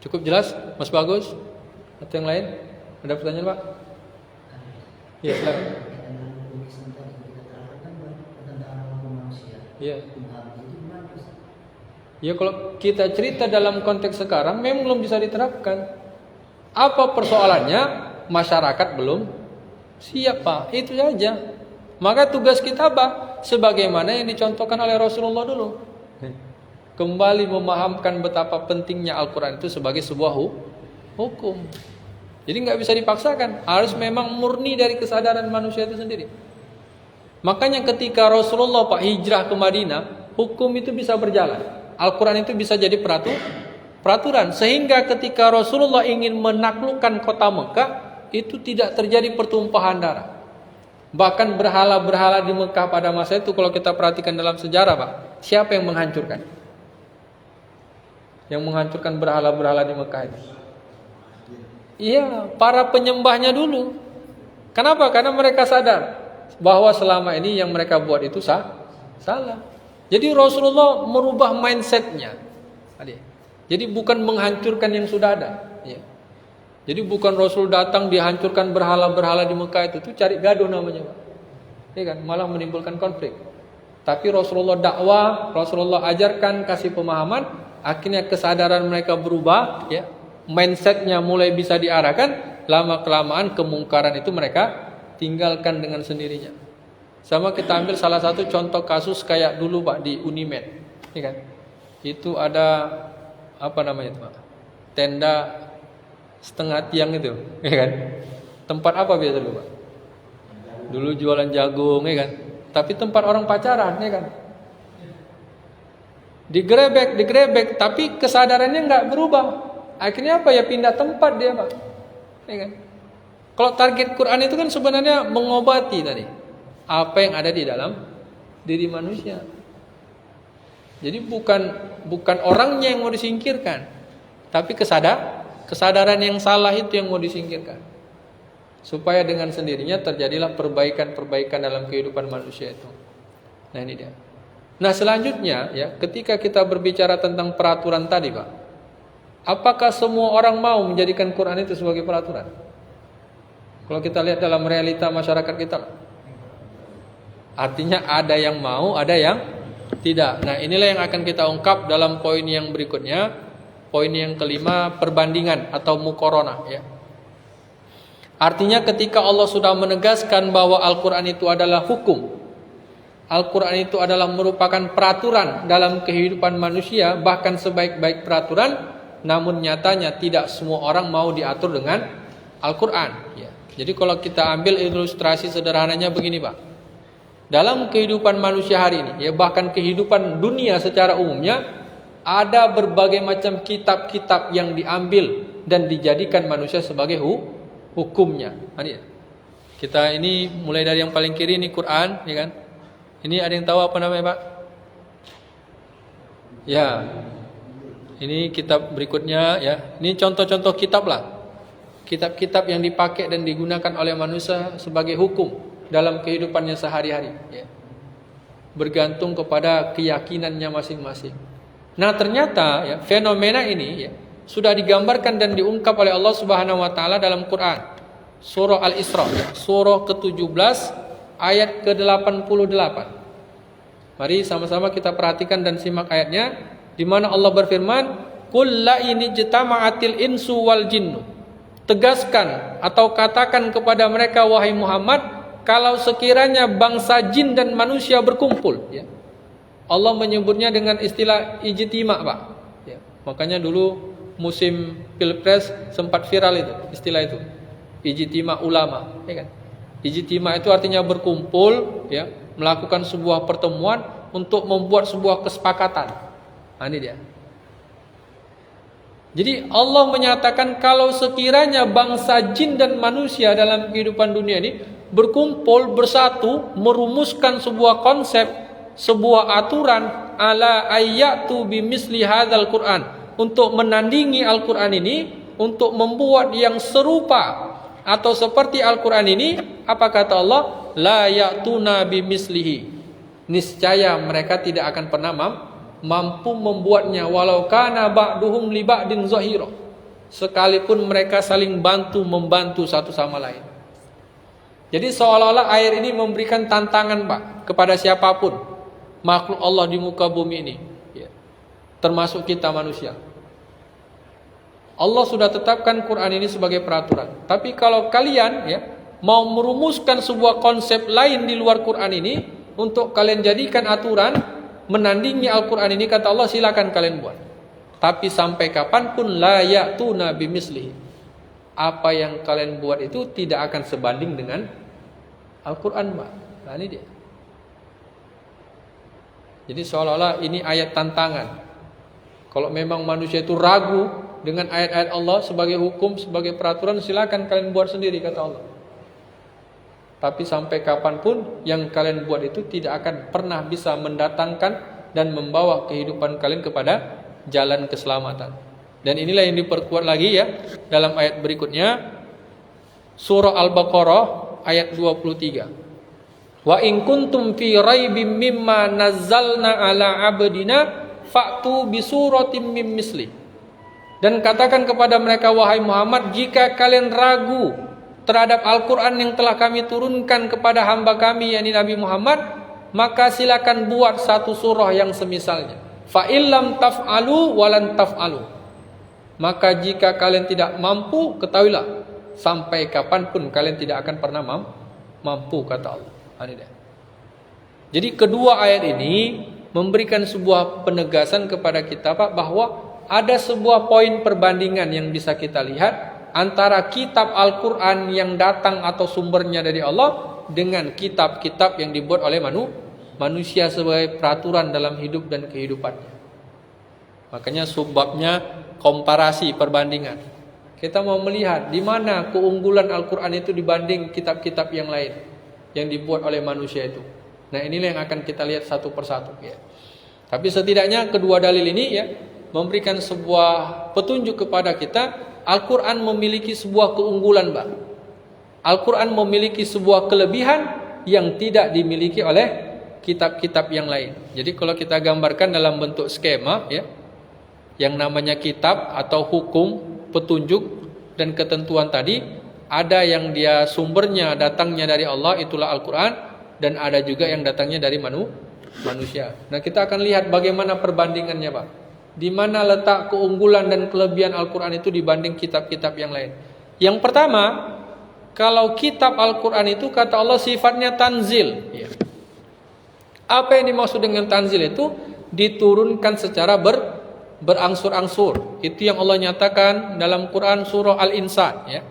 Cukup jelas, Mas Bagus? Atau yang lain? Ada pertanyaan Pak? Ya, silakan. Iya. Ya kalau kita cerita dalam konteks sekarang memang belum bisa diterapkan. Apa persoalannya? Masyarakat belum siap Pak. Itu saja. Maka tugas kita apa? Sebagaimana yang dicontohkan oleh Rasulullah dulu. Kembali memahamkan betapa pentingnya Al-Quran itu sebagai sebuah hukum. Jadi nggak bisa dipaksakan. Harus memang murni dari kesadaran manusia itu sendiri. Makanya ketika Rasulullah Pak hijrah ke Madinah, hukum itu bisa berjalan. Al-Quran itu bisa jadi peraturan. Sehingga ketika Rasulullah ingin menaklukkan kota Mekah, itu tidak terjadi pertumpahan darah. Bahkan berhala-berhala di Mekah pada masa itu, kalau kita perhatikan dalam sejarah Pak, siapa yang menghancurkan? yang menghancurkan berhala-berhala di Mekah itu? Iya, para penyembahnya dulu. Kenapa? Karena mereka sadar bahwa selama ini yang mereka buat itu salah. Jadi Rasulullah merubah mindsetnya. Jadi bukan menghancurkan yang sudah ada. Ya. Jadi bukan Rasul datang dihancurkan berhala-berhala di Mekah itu cari gaduh namanya, Pak. Ya kan? Malah menimbulkan konflik. Tapi Rasulullah dakwah, Rasulullah ajarkan, kasih pemahaman, akhirnya kesadaran mereka berubah, ya. Mindsetnya mulai bisa diarahkan, lama kelamaan kemungkaran itu mereka tinggalkan dengan sendirinya. Sama kita ambil salah satu contoh kasus kayak dulu, Pak, di Unimed, ya kan? Itu ada apa namanya itu, Pak? Tenda setengah tiang itu, ya kan? Tempat apa biasa dulu, Pak? Dulu jualan jagung, ya kan? Tapi tempat orang pacaran, ya kan? Digerebek, tapi kesadarannya nggak berubah. Akhirnya apa ya, pindah tempat dia, Pak. Ya kan? Kalau target Quran itu kan sebenarnya mengobati tadi apa yang ada di dalam diri manusia. Jadi bukan orangnya yang mau disingkirkan, tapi kesadaran yang salah itu yang mau disingkirkan. Supaya dengan sendirinya terjadilah perbaikan dalam kehidupan manusia itu. Nah, ini dia. Nah, selanjutnya ya, ketika kita berbicara tentang peraturan tadi, Pak, apakah semua orang mau menjadikan Quran itu sebagai peraturan? Kalau kita lihat dalam realita masyarakat kita, artinya ada yang mau, ada yang tidak. Nah, inilah yang akan kita ungkap dalam poin yang berikutnya. Poin yang kelima, perbandingan atau muqaranah, ya. Artinya ketika Allah sudah menegaskan bahwa Al-Quran itu adalah hukum, Al-Quran itu adalah merupakan peraturan dalam kehidupan manusia, bahkan sebaik-baik peraturan, namun nyatanya tidak semua orang mau diatur dengan Al-Quran, ya. Jadi kalau kita ambil ilustrasi sederhananya begini, Pak. Dalam kehidupan manusia hari ini, ya, bahkan kehidupan dunia secara umumnya, ada berbagai macam kitab-kitab yang diambil dan dijadikan manusia sebagai hukumnya. Kita ini mulai dari yang paling kiri ini Quran, ya kan? Ini ada yang tahu apa namanya, Pak? Ya. Ini kitab berikutnya, ya. Ini contoh-contoh kitab lah. Kitab-kitab yang dipakai dan digunakan oleh manusia sebagai hukum dalam kehidupannya sehari-hari, ya. Bergantung kepada keyakinannya masing-masing. Nah, ternyata ya, fenomena ini ya, sudah digambarkan dan diungkap oleh Allah Subhanahu wa taala dalam Quran. Surah Al-Isra, ya, surah ke-17 ayat ke-88. Mari sama-sama kita perhatikan dan simak ayatnya, di mana Allah berfirman, "Qul la in ijtama'atil insu wal jinnu." Tegaskan atau katakan kepada mereka, wahai Muhammad, kalau sekiranya bangsa jin dan manusia berkumpul, ya. Allah menyebutnya dengan istilah ijtima', Pak. Ya, makanya dulu musim pilpres sempat viral itu istilah itu, ijtima' ulama, ya kan? Ijtima' itu artinya berkumpul, ya, melakukan sebuah pertemuan untuk membuat sebuah kesepakatan. Nah, ini dia. Jadi Allah menyatakan kalau sekiranya bangsa jin dan manusia dalam kehidupan dunia ini berkumpul bersatu merumuskan sebuah konsep, sebuah aturan, ala ayyatu bimisli hadzal Quran, untuk menandingi Al-Quran ini, untuk membuat yang serupa atau seperti Al-Quran ini, apa kata Allah? La ya'tuna bimislihi. Niscaya mereka tidak akan pernah mampu membuatnya, walau kana ba'duhum li ba'din zahira. Sekalipun mereka saling membantu satu sama lain. Jadi seolah-olah ayat ini memberikan tantangan, Pak, kepada siapapun makhluk Allah di muka bumi ini, ya, termasuk kita manusia. Allah sudah tetapkan Quran ini sebagai peraturan. Tapi kalau kalian, ya, mau merumuskan sebuah konsep lain di luar Quran ini untuk kalian jadikan aturan menandingi Al-Quran ini, kata Allah, silakan kalian buat. Tapi sampai kapanpun la ya'tuna bimislihi. Apa yang kalian buat itu tidak akan sebanding dengan Al-Quran, Pak. Nah, ini dia. Jadi seolah-olah ini ayat tantangan. Kalau memang manusia itu ragu dengan ayat-ayat Allah sebagai hukum, sebagai peraturan, silakan kalian buat sendiri, kata Allah. Tapi sampai kapanpun yang kalian buat itu tidak akan pernah bisa mendatangkan dan membawa kehidupan kalian kepada jalan keselamatan. Dan inilah yang diperkuat lagi ya dalam ayat berikutnya, surah Al-Baqarah ayat 23. Wa in kuntum fi raibim mimma nazzalna ala abdina fa'tu bi suratim mim misli. Dan katakan kepada mereka, wahai Muhammad, jika kalian ragu terhadap Al-Quran yang telah kami turunkan kepada hamba kami, yakni Nabi Muhammad, maka silakan buat satu surah yang semisalnya. Fa illam taf'alu walan taf'alu. Maka jika kalian tidak mampu, ketahuilah sampai kapanpun kalian tidak akan pernah mampu, kata Allah. Jadi kedua ayat ini memberikan sebuah penegasan kepada kita, Pak, bahwa ada sebuah poin perbandingan yang bisa kita lihat antara kitab Al-Quran yang datang atau sumbernya dari Allah dengan kitab-kitab yang dibuat oleh manusia sebagai peraturan dalam hidup dan kehidupannya. Makanya subbabnya komparasi, perbandingan. Kita mau melihat di mana keunggulan Al-Quran itu dibanding kitab-kitab yang lain yang dibuat oleh manusia itu. Nah, inilah yang akan kita lihat satu persatu ya. Tapi setidaknya kedua dalil ini ya memberikan sebuah petunjuk kepada kita, Al-Quran memiliki sebuah keunggulan, Pak. Al-Quran memiliki sebuah kelebihan yang tidak dimiliki oleh kitab-kitab yang lain. Jadi kalau kita gambarkan dalam bentuk skema ya, yang namanya kitab atau hukum, petunjuk dan ketentuan tadi, ada yang dia sumbernya datangnya dari Allah, itulah Al-Quran, dan ada juga yang datangnya dari manusia. Nah, kita akan lihat bagaimana perbandingannya, Pak. Di mana letak keunggulan dan kelebihan Al-Quran itu dibanding kitab-kitab yang lain. Yang pertama, kalau kitab Al-Quran itu kata Allah sifatnya tanzil ya. Apa yang dimaksud dengan tanzil itu? Diturunkan secara berangsur-angsur. Itu yang Allah nyatakan dalam Quran surah Al-Insan ya.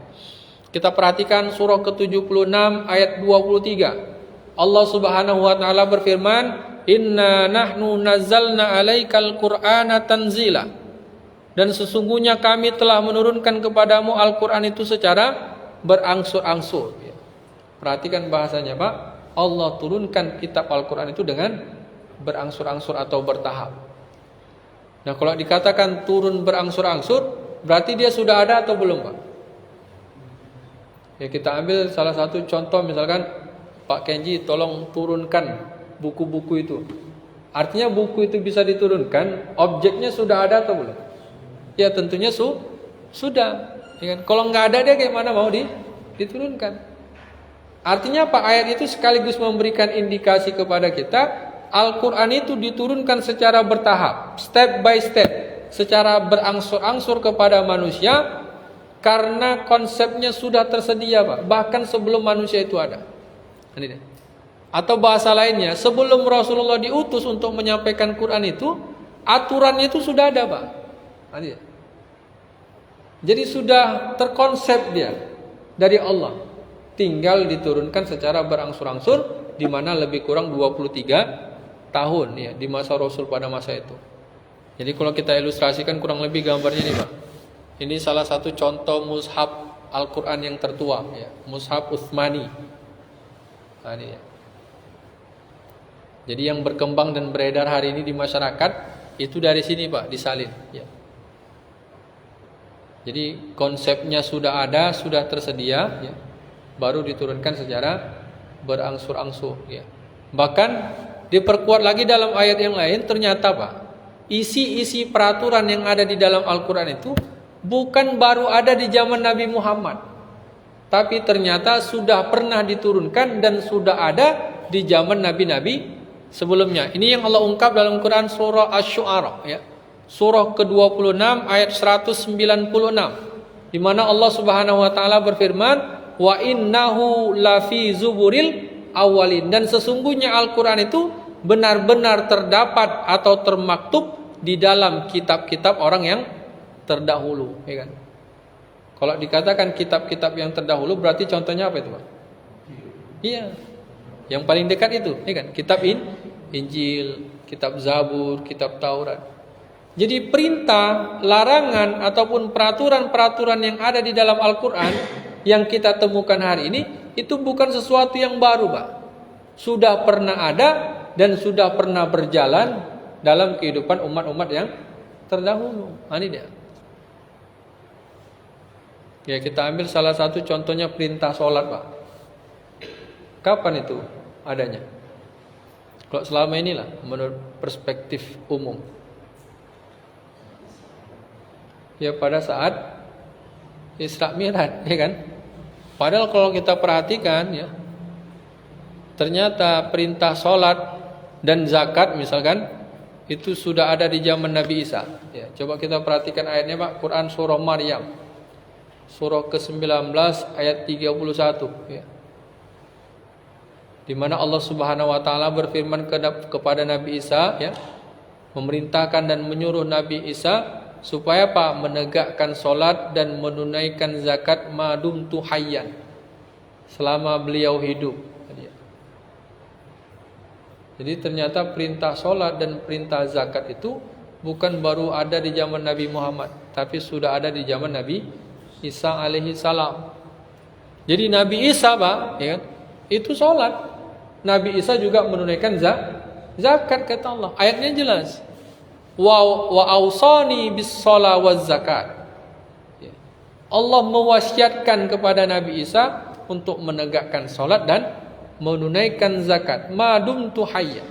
Kita perhatikan surah ke-76 ayat 23. Allah Subhanahu wa taala berfirman, "Inna nahnu nazzalna 'alaikal Qur'ana tanzila." Dan sesungguhnya kami telah menurunkan kepadamu Al-Qur'an itu secara berangsur-angsur ya. Perhatikan bahasanya, Pak. Allah turunkan kitab Al-Qur'an itu dengan berangsur-angsur atau bertahap. Nah, kalau dikatakan turun berangsur-angsur, berarti dia sudah ada atau belum, Pak? Ya, kita ambil salah satu contoh, misalkan Pak Kenji tolong turunkan buku-buku itu. Artinya buku itu bisa diturunkan, objeknya sudah ada atau belum? Ya tentunya sudah. Ya kan? Kalau nggak ada dia kayak mana mau diturunkan? Artinya Pak, ayat itu sekaligus memberikan indikasi kepada kita, Al-Quran itu diturunkan secara bertahap, step by step, secara berangsur-angsur kepada manusia, karena konsepnya sudah tersedia, Pak. Bahkan sebelum manusia itu ada. Atau bahasa lainnya, sebelum Rasulullah diutus untuk menyampaikan Quran itu, aturannya itu sudah ada, Pak. Jadi sudah terkonsep dia dari Allah. Tinggal diturunkan secara berangsur-angsur, di mana lebih kurang 23 tahun ya di masa Rasul pada masa itu. Jadi kalau kita ilustrasikan kurang lebih gambarnya nih, Pak. Ini salah satu contoh mushaf Al-Quran yang tertua ya, mushaf Utsmani. Nah, ini ya. Jadi yang berkembang dan beredar hari ini di masyarakat itu dari sini, Pak, disalin ya. Jadi konsepnya sudah ada, sudah tersedia ya. Baru diturunkan secara berangsur-angsur ya. Bahkan diperkuat lagi dalam ayat yang lain, ternyata Pak, isi-isi peraturan yang ada di dalam Al-Quran itu bukan baru ada di zaman Nabi Muhammad, tapi ternyata sudah pernah diturunkan dan sudah ada di zaman Nabi-Nabi sebelumnya. Ini yang Allah ungkap dalam Quran surah Asy-Syu'ara ya. Surah ke-26 ayat 196, di mana Allah Subhanahu wa taala berfirman, "Wa innahu lafi zuburil awalin." Dan sesungguhnya Al-Quran itu benar-benar terdapat atau termaktub di dalam kitab-kitab orang yang terdahulu ya kan. Kalau dikatakan kitab-kitab yang terdahulu, berarti contohnya apa itu, Pak? Iya, yang paling dekat itu ya kan, kitab Injil, kitab Zabur, kitab Taurat. Jadi perintah, larangan ataupun peraturan-peraturan yang ada di dalam Al-Quran yang kita temukan hari ini itu bukan sesuatu yang baru, Pak. Sudah pernah ada dan sudah pernah berjalan dalam kehidupan umat-umat terdahulu. Ini dia. Ya, kita ambil salah satu contohnya perintah sholat, Pak. Kapan itu adanya? Kalau selama inilah menurut perspektif umum. Ya pada saat Isra Mi'raj, ya kan? Padahal kalau kita perhatikan ya, ternyata perintah sholat dan zakat misalkan itu sudah ada di zaman Nabi Isa. Ya, coba kita perhatikan ayatnya, Pak. Quran surah Maryam. Surah ke-19 ayat 31 ya. Di mana Allah Subhanahu wa taala berfirman kepada Nabi Isa ya, memerintahkan dan menyuruh Nabi Isa supaya apa? Menegakkan solat dan menunaikan zakat madumtu hayyan, selama beliau hidup. Jadi ternyata perintah solat dan perintah zakat itu bukan baru ada di zaman Nabi Muhammad, tapi sudah ada di zaman Nabi Isa alaihi salam. Jadi Nabi Isa, Pak, ya kan? Itu solat. Nabi Isa juga menunaikan zakat, kata Allah. Ayatnya jelas. Wa ausani bis shalah waz zakat. Allah mewasiatkan kepada Nabi Isa untuk menegakkan solat dan menunaikan zakat madumtu hayya,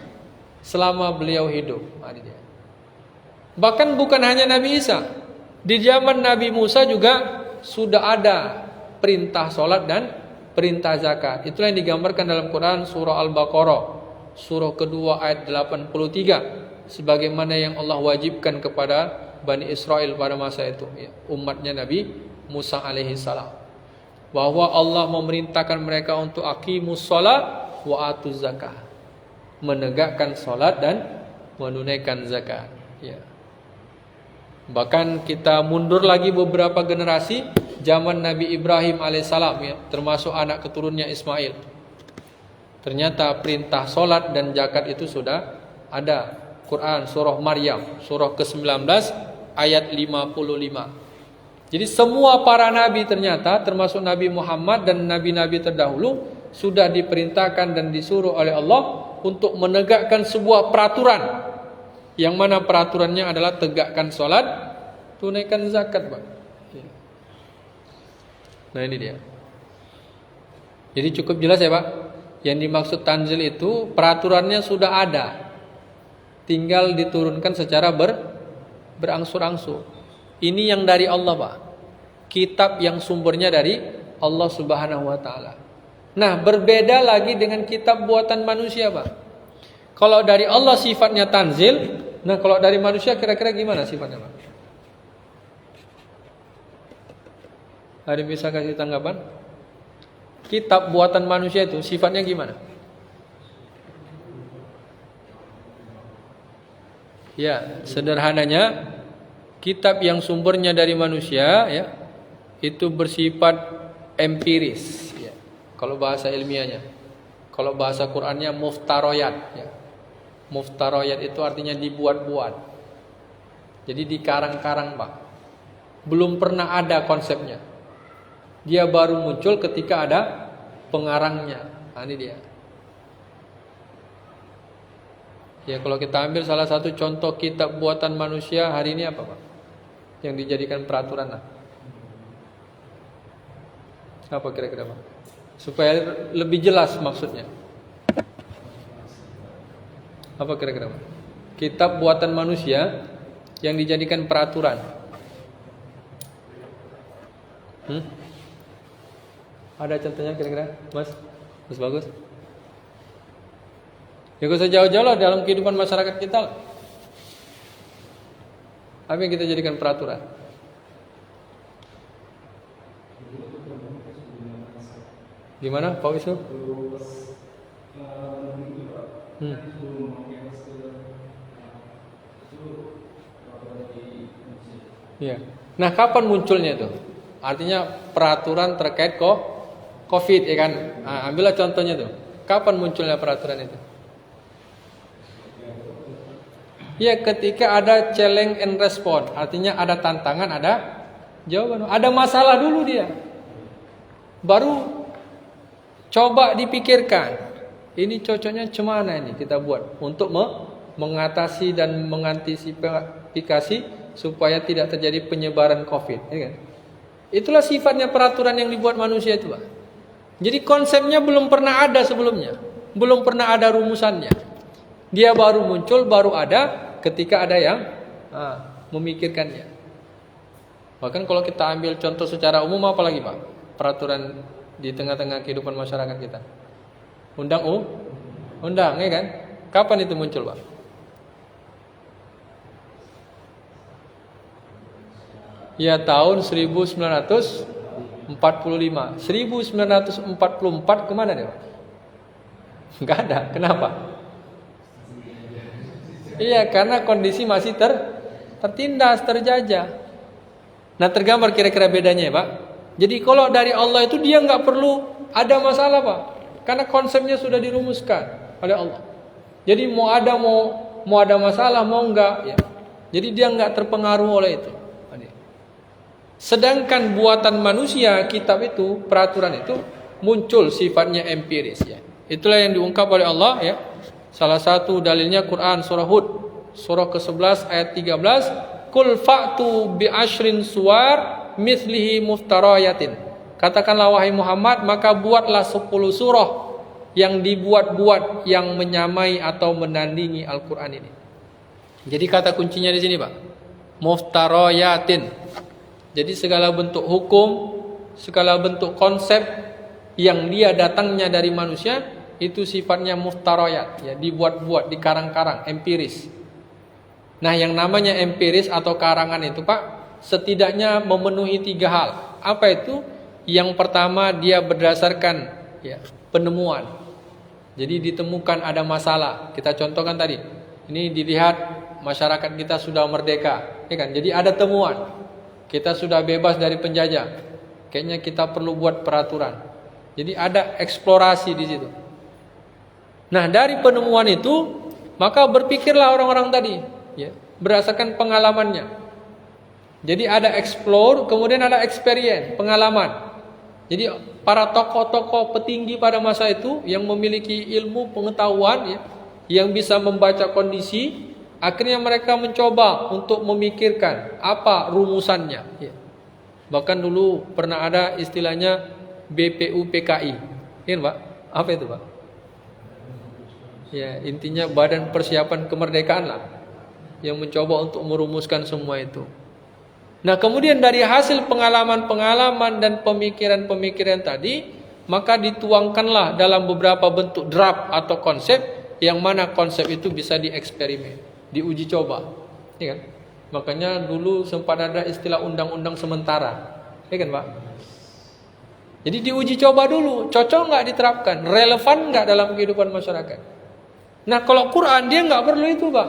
selama beliau hidup. Bahkan bukan hanya Nabi Isa, di zaman Nabi Musa juga sudah ada perintah solat dan perintah zakat. Itulah yang digambarkan dalam Quran surah Al-Baqarah, surah kedua ayat 83, sebagaimana yang Allah wajibkan kepada Bani Israel pada masa itu, ya, umatnya Nabi Musa alaihi salam, bahwa Allah memerintahkan mereka untuk aqimus shalah wa atuz zakah, menegakkan solat dan menunaikan zakat. Ya. Bahkan kita mundur lagi beberapa generasi, zaman Nabi Ibrahim alaihissalam ya, termasuk anak keturunnya Ismail. Ternyata perintah solat dan zakat itu sudah ada. Quran surah Maryam, surah ke-19 ayat 55. Jadi semua para nabi ternyata, termasuk Nabi Muhammad dan nabi-nabi terdahulu, sudah diperintahkan dan disuruh oleh Allah untuk menegakkan sebuah peraturan, yang mana peraturannya adalah tegakkan solat, tunaikan zakat, Pak. Nah ini dia. Jadi cukup jelas ya, Pak. Yang dimaksud tanzil itu peraturannya sudah ada, tinggal diturunkan secara berangsur-angsur. Ini yang dari Allah, Pak. Kitab yang sumbernya dari Allah Subhanahu wa taala. Nah, berbeda lagi dengan kitab buatan manusia, Pak. Kalau dari Allah sifatnya tanzil, nah kalau dari manusia kira-kira gimana sifatnya, Pak? Ada bisa kasih tanggapan? Kitab buatan manusia itu sifatnya gimana? Ya, sederhananya kitab yang sumbernya dari manusia ya, itu bersifat empiris ya, kalau bahasa ilmiahnya. Kalau bahasa Qur'annya muftaroyat ya. Muftaroyat itu artinya dibuat-buat. Jadi dikarang-karang, Pak. Belum pernah ada konsepnya. Dia baru muncul ketika ada pengarangnya. Nah, ini dia. Ya, kalau kita ambil salah satu contoh kitab buatan manusia hari ini apa, Pak? Yang dijadikan peraturan lah. Apa kira-kira, Pak? Supaya lebih jelas maksudnya. Apa kira-kira, Pak? Kitab buatan manusia yang dijadikan peraturan. Ada contohnya kira-kira, Mas? Mas bagus. Ya gak usah jauh-jauh lah dalam kehidupan masyarakat kita lah. Apa yang kita jadikan peraturan? Gimana Pak Wisnu? Ya. Nah, kapan munculnya itu? Artinya peraturan terkait COVID ya kan? Nah, ambillah contohnya tuh. Kapan munculnya peraturan itu? Ya, ketika ada challenge and response, artinya ada tantangan, ada jawaban, ada masalah dulu dia. Baru coba dipikirkan. Ini cocoknya cemana ini kita buat untuk mengatasi dan mengantisipasi supaya tidak terjadi penyebaran COVID, ya kan? Itulah sifatnya peraturan yang dibuat manusia itu, Pak. Jadi konsepnya belum pernah ada sebelumnya, belum pernah ada rumusannya. Dia baru muncul, baru ada ketika ada yang memikirkannya. Bahkan kalau kita ambil contoh secara umum, apa lagi, Pak? Peraturan di tengah-tengah kehidupan masyarakat kita. Undang, ya kan? Kapan itu muncul, Pak? Ya tahun 1945. 1944 kemana dia, Pak? Enggak ada. Kenapa? Iya, karena kondisi masih tertindas, terjajah. Nah, tergambar kira-kira bedanya ya, Pak. Jadi kalau dari Allah itu dia nggak perlu ada masalah, Pak. Karena konsepnya sudah dirumuskan oleh Allah. Jadi mau ada masalah, mau enggak, ya. Jadi dia nggak terpengaruh oleh itu. Sedangkan buatan manusia, kitab itu, peraturan itu muncul sifatnya empiris, ya. Itulah yang diungkap oleh Allah, ya. Salah satu dalilnya Quran surah Hud, surah ke-11 ayat 13, "Qul fa'tu bi asyrin suwar mithlihi muftarayatin." Katakanlah wahai Muhammad, maka buatlah 10 surah yang dibuat-buat yang menyamai atau menandingi Al-Qur'an ini. Jadi kata kuncinya di sini, Pak. Muftarayatin. Jadi segala bentuk hukum, segala bentuk konsep yang dia datangnya dari manusia itu sifatnya muftarayat, ya, dibuat-buat, dikarang-karang, empiris. Nah, yang namanya empiris atau karangan itu, Pak, setidaknya memenuhi 3 hal. Apa itu? Yang pertama, dia berdasarkan, ya, penemuan. Jadi ditemukan ada masalah. Kita contohkan tadi. Ini dilihat masyarakat kita sudah merdeka, ya kan? Jadi ada temuan. Kita sudah bebas dari penjajah. Kayaknya kita perlu buat peraturan. Jadi ada eksplorasi di situ. Nah, dari penemuan itu, maka berpikirlah orang-orang tadi, ya, berdasarkan pengalamannya. Jadi ada explore, kemudian ada experience, pengalaman. Jadi para tokoh-tokoh petinggi pada masa itu yang memiliki ilmu pengetahuan, ya, yang bisa membaca kondisi, akhirnya mereka mencoba untuk memikirkan apa rumusannya. Ya. Bahkan dulu pernah ada istilahnya BPUPKI, kan, Pak? Apa itu, Pak? Ya, intinya Badan Persiapan Kemerdekaan lah, yang mencoba untuk merumuskan semua itu. Nah, kemudian dari hasil pengalaman-pengalaman dan pemikiran-pemikiran tadi, maka dituangkanlah dalam beberapa bentuk draft atau konsep, yang mana konsep itu bisa dieksperimen, diuji coba, ya kan? Makanya dulu sempat ada istilah undang-undang sementara, ya kan, Pak? Jadi diuji coba dulu, cocok nggak diterapkan, relevan nggak dalam kehidupan masyarakat. Nah, kalau Quran dia nggak perlu itu, Pak.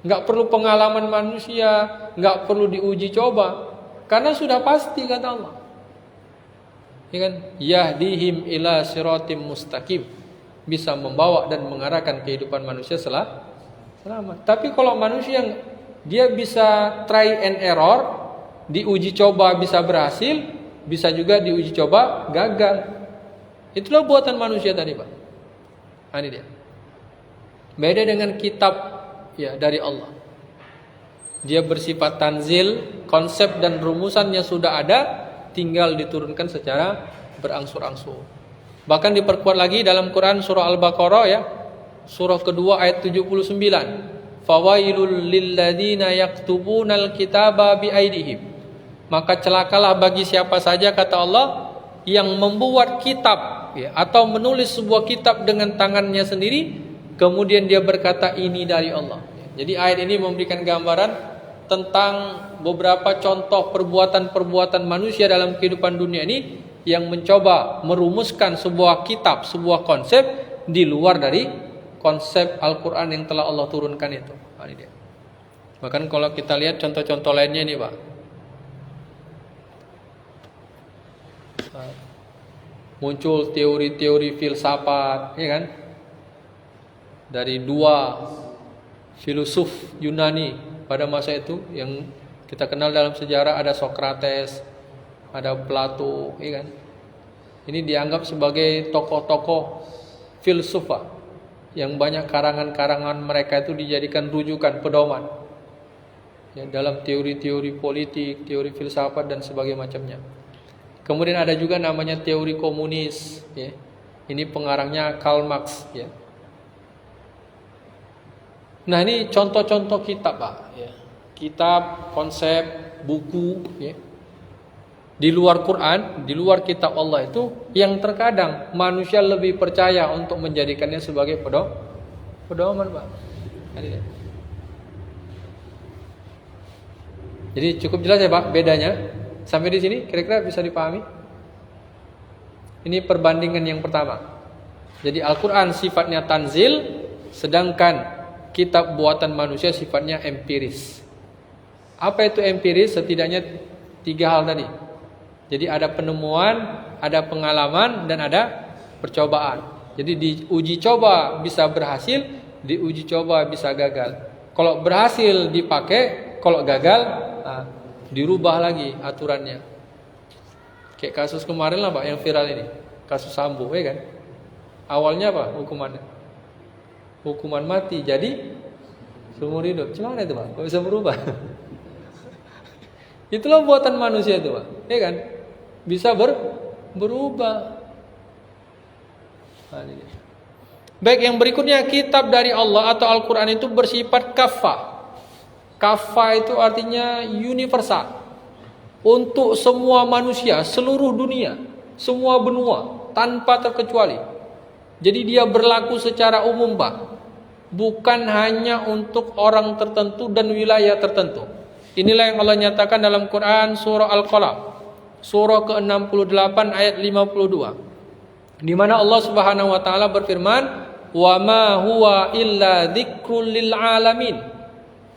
Nggak perlu pengalaman manusia, nggak perlu diuji coba, karena sudah pasti kata Allah. Ya kan? Yahdihim ila siratim mustaqim, bisa membawa dan mengarahkan kehidupan manusia selamat. Tapi kalau manusia dia bisa try and error, diuji coba bisa berhasil, bisa juga diuji coba gagal. Itulah buatan manusia tadi, Pak. Ini dia. Beda dengan kitab, ya, dari Allah. Dia bersifat tanzil, konsep dan rumusannya sudah ada, tinggal diturunkan secara berangsur-angsur. Bahkan diperkuat lagi dalam Quran surah Al-Baqarah, ya, surah kedua ayat 79. Fawailul lilladzina yaktubunal kitaba biaidihim. Maka celakalah bagi siapa saja, kata Allah, yang membuat kitab, ya, atau menulis sebuah kitab dengan tangannya sendiri, kemudian dia berkata ini dari Allah. Jadi ayat ini memberikan gambaran tentang beberapa contoh perbuatan-perbuatan manusia dalam kehidupan dunia ini yang mencoba merumuskan sebuah kitab, sebuah konsep di luar dari konsep Al-Quran yang telah Allah turunkan itu. Ini dia. Bahkan kalau kita lihat contoh-contoh lainnya nih, Pak. Muncul teori-teori filsafat, ya kan? Dari 2 filosof Yunani pada masa itu yang kita kenal dalam sejarah, ada Socrates, ada Plato, ya kan? Ini dianggap sebagai tokoh-tokoh filsuf yang banyak karangan-karangan mereka itu dijadikan rujukan, pedoman. ya, dalam teori-teori politik, teori filsafat dan sebagainya macamnya. Kemudian ada juga namanya teori komunis, ya. Ini pengarangnya Karl Marx, ya. Nah, ini contoh-contoh kitab, Pak, ya. Kitab, konsep, buku, ya. Di luar Quran, di luar kitab Allah itu yang terkadang manusia lebih percaya untuk menjadikannya sebagai pedoman, Pak. Jadi cukup jelas ya, Pak, bedanya. Sampai di sini kira-kira bisa dipahami? Ini perbandingan yang pertama. Jadi Al-Quran sifatnya tanzil, sedangkan kitab buatan manusia sifatnya empiris. Apa itu empiris? Setidaknya 3 hal tadi. Jadi ada penemuan, ada pengalaman, dan ada percobaan. Jadi diuji coba bisa berhasil, diuji coba bisa gagal. Kalau berhasil dipakai, kalau gagal dirubah lagi aturannya. Kayak kasus kemarin lah, Pak, yang viral ini, kasus Sambo, ya kan? Awalnya apa hukumannya? Hukuman mati, jadi seumur hidup. Gimana itu, Pak? Kok bisa berubah? Itulah buatan manusia itu, Pak, ya kan? Bisa berubah. Baik, yang berikutnya, kitab dari Allah atau Al-Quran itu bersifat kafah. Kafah itu artinya universal, untuk semua manusia, seluruh dunia, semua benua, tanpa terkecuali. Jadi dia berlaku secara umum, Pak, bukan hanya untuk orang tertentu dan wilayah tertentu. Inilah yang Allah nyatakan dalam Quran surah Al-Qalam, surah ke-68 ayat 52, di mana Allah Subhanahu wa taala berfirman, "Wa ma huwa illa dzikrul lil alamin."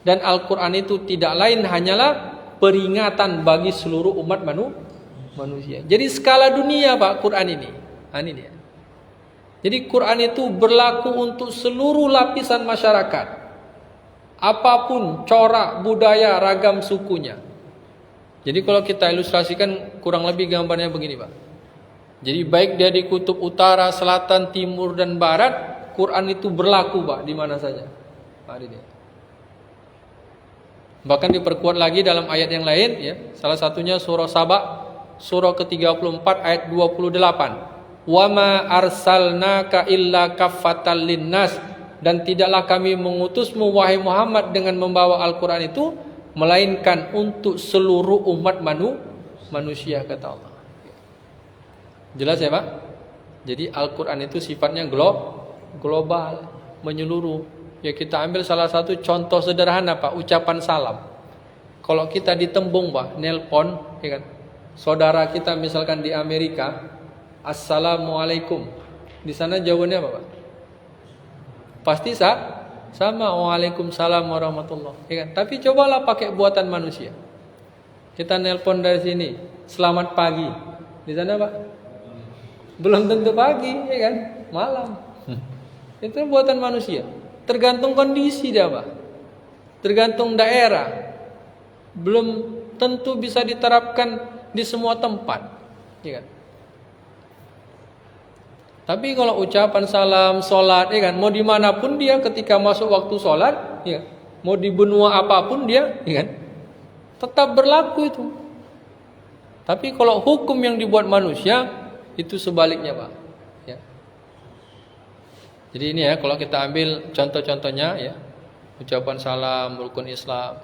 Dan Al-Quran itu tidak lain hanyalah peringatan bagi seluruh umat manusia. Jadi skala dunia, Pak, Quran ini. Ini dia. Jadi Quran itu berlaku untuk seluruh lapisan masyarakat. Apapun corak, budaya, ragam sukunya. Jadi kalau kita ilustrasikan kurang lebih gambarnya begini, Pak. Jadi baik dia di kutub utara, selatan, timur, dan barat, Quran itu berlaku, Pak, di mana saja. Ini dia. Bahkan diperkuat lagi dalam ayat yang lain, ya. Salah satunya surah Saba, surah ke-34 ayat 28. Wa ma arsalnaka illa kaffatan linnas, dan tidaklah kami mengutusmu wahai Muhammad dengan membawa Al-Quran itu melainkan untuk seluruh umat manusia, kata Allah. Jelas ya, Pak? Jadi Al-Quran itu sifatnya global, menyeluruh. Ya, kita ambil salah satu contoh sederhana, Pak, ucapan salam. Kalau kita ditembung, Pak, nelpon, ya kan, saudara kita misalkan di Amerika, Assalamualaikum. Di sana jawabannya apa, Pak? Pasti sama, Waalaikumsalam warahmatullahi, ya kan? Tapi cobalah pakai buatan manusia. Kita nelpon dari sini, selamat pagi. Di sana, Pak, belum tentu pagi, ya kan? Malam. Itu buatan manusia. Tergantung kondisi dia, Pak. Tergantung daerah. Belum tentu bisa diterapkan di semua tempat, ya kan? Tapi kalau ucapan salam, sholat, ya kan, mau dimanapun dia ketika masuk waktu sholat, ya, mau di benua apapun dia, ya kan, tetap berlaku itu. Tapi kalau hukum yang dibuat manusia itu sebaliknya, Pak. Ya. Jadi ini ya, kalau kita ambil contoh-contohnya, ya, ucapan salam, rukun Islam.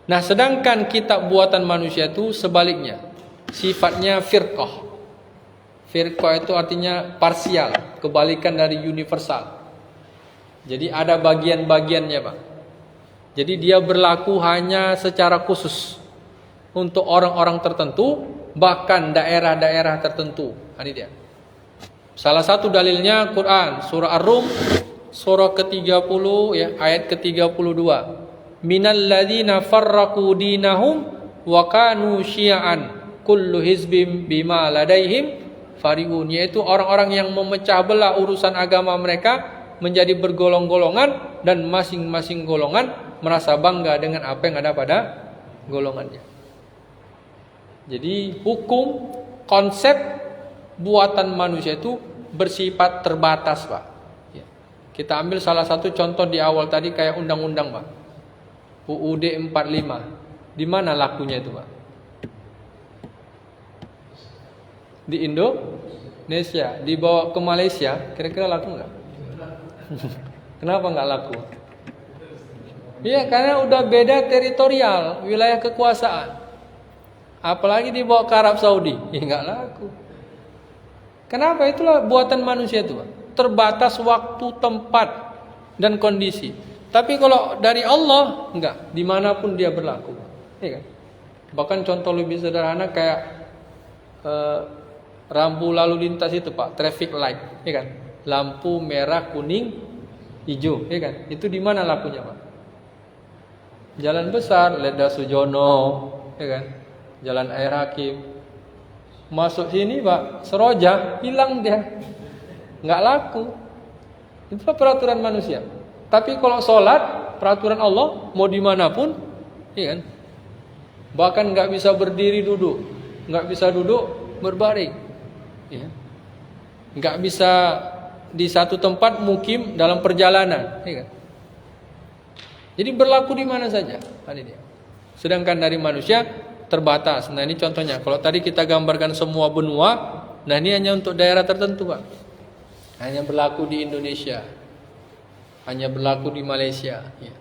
Nah, sedangkan kitab buatan manusia itu sebaliknya, sifatnya firqah. Firqah itu artinya parsial, kebalikan dari universal. Jadi ada bagian-bagiannya, Pak. Jadi dia berlaku hanya secara khusus untuk orang-orang tertentu, bahkan daerah-daerah tertentu. Ini dia. Salah satu dalilnya Quran, surah Ar-Rum, surah ke-30, ya, ayat ke-32. Minal ladzina farraqu dinahum wa kanu syi'an kullu hizbim bima ladaihim farihun, yaitu orang-orang yang memecah belah urusan agama mereka menjadi bergolong-golongan, dan masing-masing golongan merasa bangga dengan apa yang ada pada golongannya. Jadi hukum, konsep buatan manusia itu bersifat terbatas, Pak. Ya. Kita ambil salah satu contoh di awal tadi kayak undang-undang, Pak. UUD 45. Di mana lakunya itu, Pak? Di Indonesia. Dibawa ke Malaysia, kira-kira laku nggak? Kenapa nggak laku? Iya, karena udah beda teritorial, wilayah kekuasaan. Apalagi dibawa ke Arab Saudi, ya nggak laku. Kenapa? Itulah buatan manusia itu, Pak. Terbatas waktu, tempat, dan kondisi. Tapi kalau dari Allah, enggak, dimanapun dia berlaku, ya kan? Bahkan contoh lebih sederhana kayak rambu lalu lintas itu, Pak, traffic light, ya kan? Lampu merah, kuning, hijau, ya kan? Itu di mana lakunya, Pak? Jalan besar, Ledda Sujono, ya kan? Jalan Air Hakim. Masuk sini, Pak, Seroja, hilang dia, nggak laku. Itulah peraturan manusia. Tapi kalau sholat, peraturan Allah, mau dimanapun, ya kan? Bahkan nggak bisa berdiri duduk, nggak bisa duduk berbaring, ya. Nggak bisa di satu tempat mukim dalam perjalanan, ya kan? Jadi berlaku di mana saja, ini dia. Sedangkan dari manusia terbatas. Nah ini contohnya. Kalau tadi kita gambarkan semua benua, nah ini hanya untuk daerah tertentu, Pak. Hanya berlaku di Indonesia, hanya berlaku di Malaysia, ya.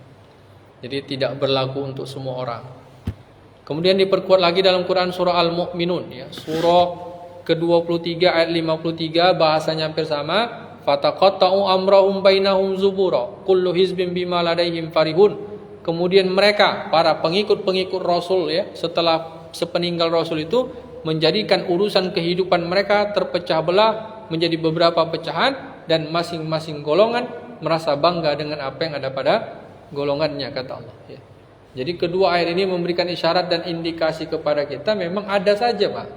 Jadi tidak berlaku untuk semua orang. Kemudian diperkuat lagi dalam Quran surah Al-Mu'minun, ya. Surah ke-23 ayat 53, bahasanya hampir sama. Fataqatta'u amrahum bainahum zubura kullu hizbin bima ladaihim farihun. Kemudian mereka, para pengikut-pengikut Rasul, ya, setelah sepeninggal Rasul itu menjadikan urusan kehidupan mereka terpecah belah menjadi beberapa pecahan, dan masing-masing golongan merasa bangga dengan apa yang ada pada golongannya, kata Allah, ya. Jadi kedua ayat ini memberikan isyarat dan indikasi kepada kita memang ada saja, Pak,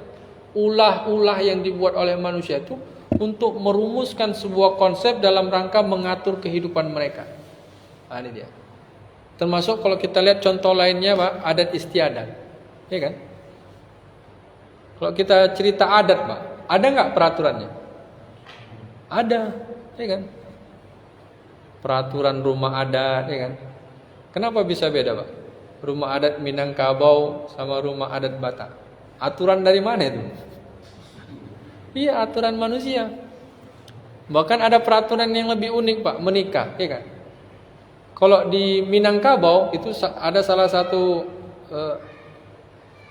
ulah-ulah yang dibuat oleh manusia itu untuk merumuskan sebuah konsep dalam rangka mengatur kehidupan mereka. Nah, ini dia. Termasuk kalau kita lihat contoh lainnya, Pak, adat istiadat, ya kan? Kalau kita cerita adat, Pak, ada nggak peraturannya? Ada, ya kan? Peraturan rumah adat, ya kan? Kenapa bisa beda, Pak? Rumah adat Minangkabau sama rumah adat Batak. Aturan dari mana itu? Iya, aturan manusia. Bahkan ada peraturan yang lebih unik, Pak, menikah, ya kan? Kalau di Minangkabau itu ada salah satu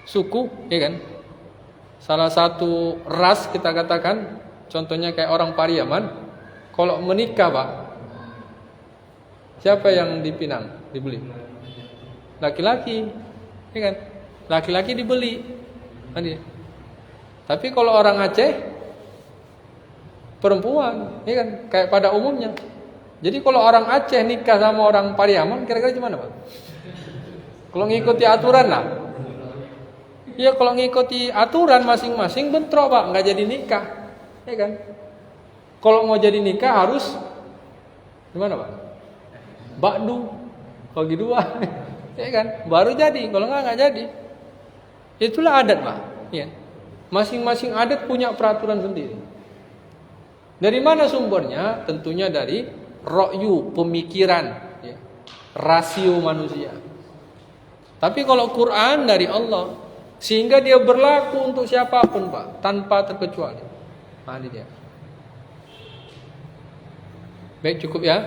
suku, ya kan? Salah satu ras kita katakan, contohnya kayak orang Pariaman, kalau menikah, Pak, siapa yang dipinang, dibeli? Laki-laki, ya kan? Laki-laki dibeli. Tapi kalau orang Aceh, perempuan, ya kan? Kayak pada umumnya. Jadi kalau orang Aceh nikah sama orang Pariaman, kira-kira gimana, Pak? Kalau ngikuti aturan lah. Ya kalau ngikuti aturan masing-masing bentrok, Pak, nggak jadi nikah, ya kan? Kalau mau jadi nikah harus gimana, Pak? Bakdu, bagi dua, ya kan? Baru jadi. Kalau nggak jadi. Itulah adat, Pak. Ya. Masing-masing adat punya peraturan sendiri. Dari mana sumbernya? Tentunya dari ra'yu, pemikiran, ya, rasio manusia. Tapi kalau Quran dari Allah, sehingga dia berlaku untuk siapapun, Pak, tanpa terkecuali. Nah, ini dia. Baik, cukup ya.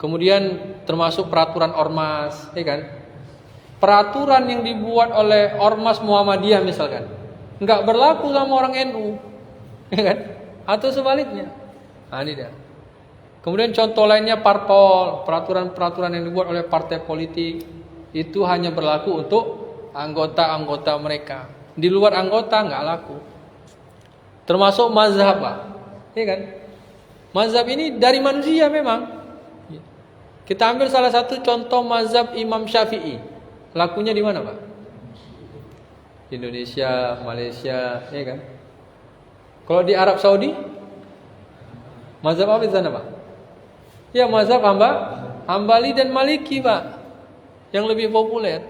Kemudian termasuk peraturan ormas, ya kan? Peraturan yang dibuat oleh ormas Muhammadiyah misalkan, nggak berlaku sama orang NU, ya kan? Atau sebaliknya. Nah, ini dia. Kemudian contoh lainnya parpol, peraturan-peraturan yang dibuat oleh partai politik itu hanya berlaku untuk anggota-anggota mereka. Di luar anggota nggak laku. Termasuk mazhab, Pak, ya kan? Mazhab ini dari manusia memang. Kita ambil salah satu contoh mazhab Imam Syafi'i. Lakunya di mana, Pak? Indonesia, Malaysia, ya kan? Kalau di Arab Saudi, mazhab apa di sana, Pak? Ya, mazhab Hambali dan Maliki, Pak, yang lebih populer.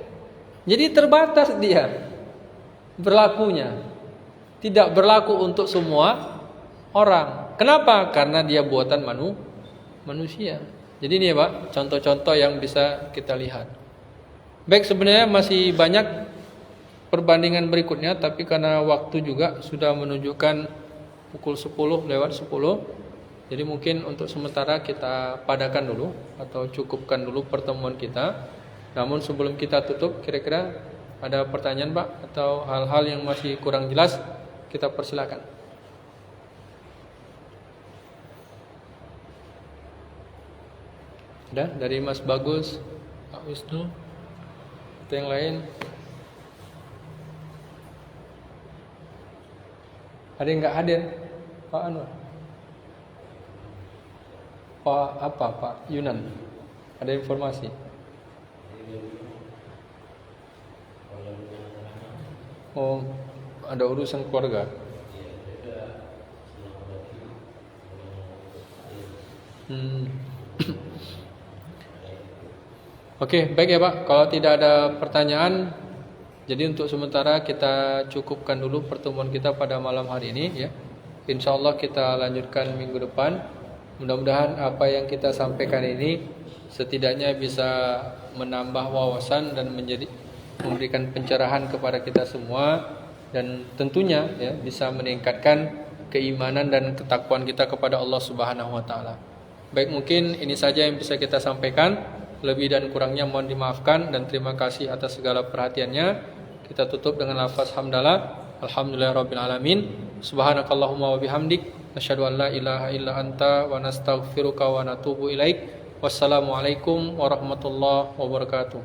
Jadi terbatas dia berlakunya, tidak berlaku untuk semua orang. Kenapa? Karena dia buatan manusia. Jadi ini ya, Pak, contoh-contoh yang bisa kita lihat. Baik, sebenarnya masih banyak perbandingan berikutnya, tapi karena waktu juga sudah menunjukkan pukul 10 lewat 10. Jadi mungkin untuk sementara kita padakan dulu atau cukupkan dulu pertemuan kita. Namun sebelum kita tutup, kira-kira ada pertanyaan Pak atau hal-hal yang masih kurang jelas, kita persilakan. Ada dari Mas Bagus, Pak Wisnu, atau yang lain? Ada yang nggak hadir? Pak Anwar? Pak Yunan? Ada informasi? Oh, ada urusan keluarga. Oke, baik ya Pak. Kalau tidak ada pertanyaan, jadi untuk sementara kita cukupkan dulu pertemuan kita pada malam hari ini ya. Insya Allah kita lanjutkan minggu depan. Mudah-mudahan apa yang kita sampaikan ini setidaknya bisa menambah wawasan dan memberikan pencerahan kepada kita semua, dan tentunya ya bisa meningkatkan keimanan dan ketakwaan kita kepada Allah Subhanahu wa taala. Baik, mungkin ini saja yang bisa kita sampaikan. Lebih dan kurangnya mohon dimaafkan, dan terima kasih atas segala perhatiannya. Kita tutup dengan lafaz hamdalah. Alhamdulillahirabbil alamin. Subhanakallahumma wa bihamdik, asyhadu an la ilaha illa anta wa nastaghfiruka wa natubu ilaik. Wassalamualaikum warahmatullahi wabarakatuh.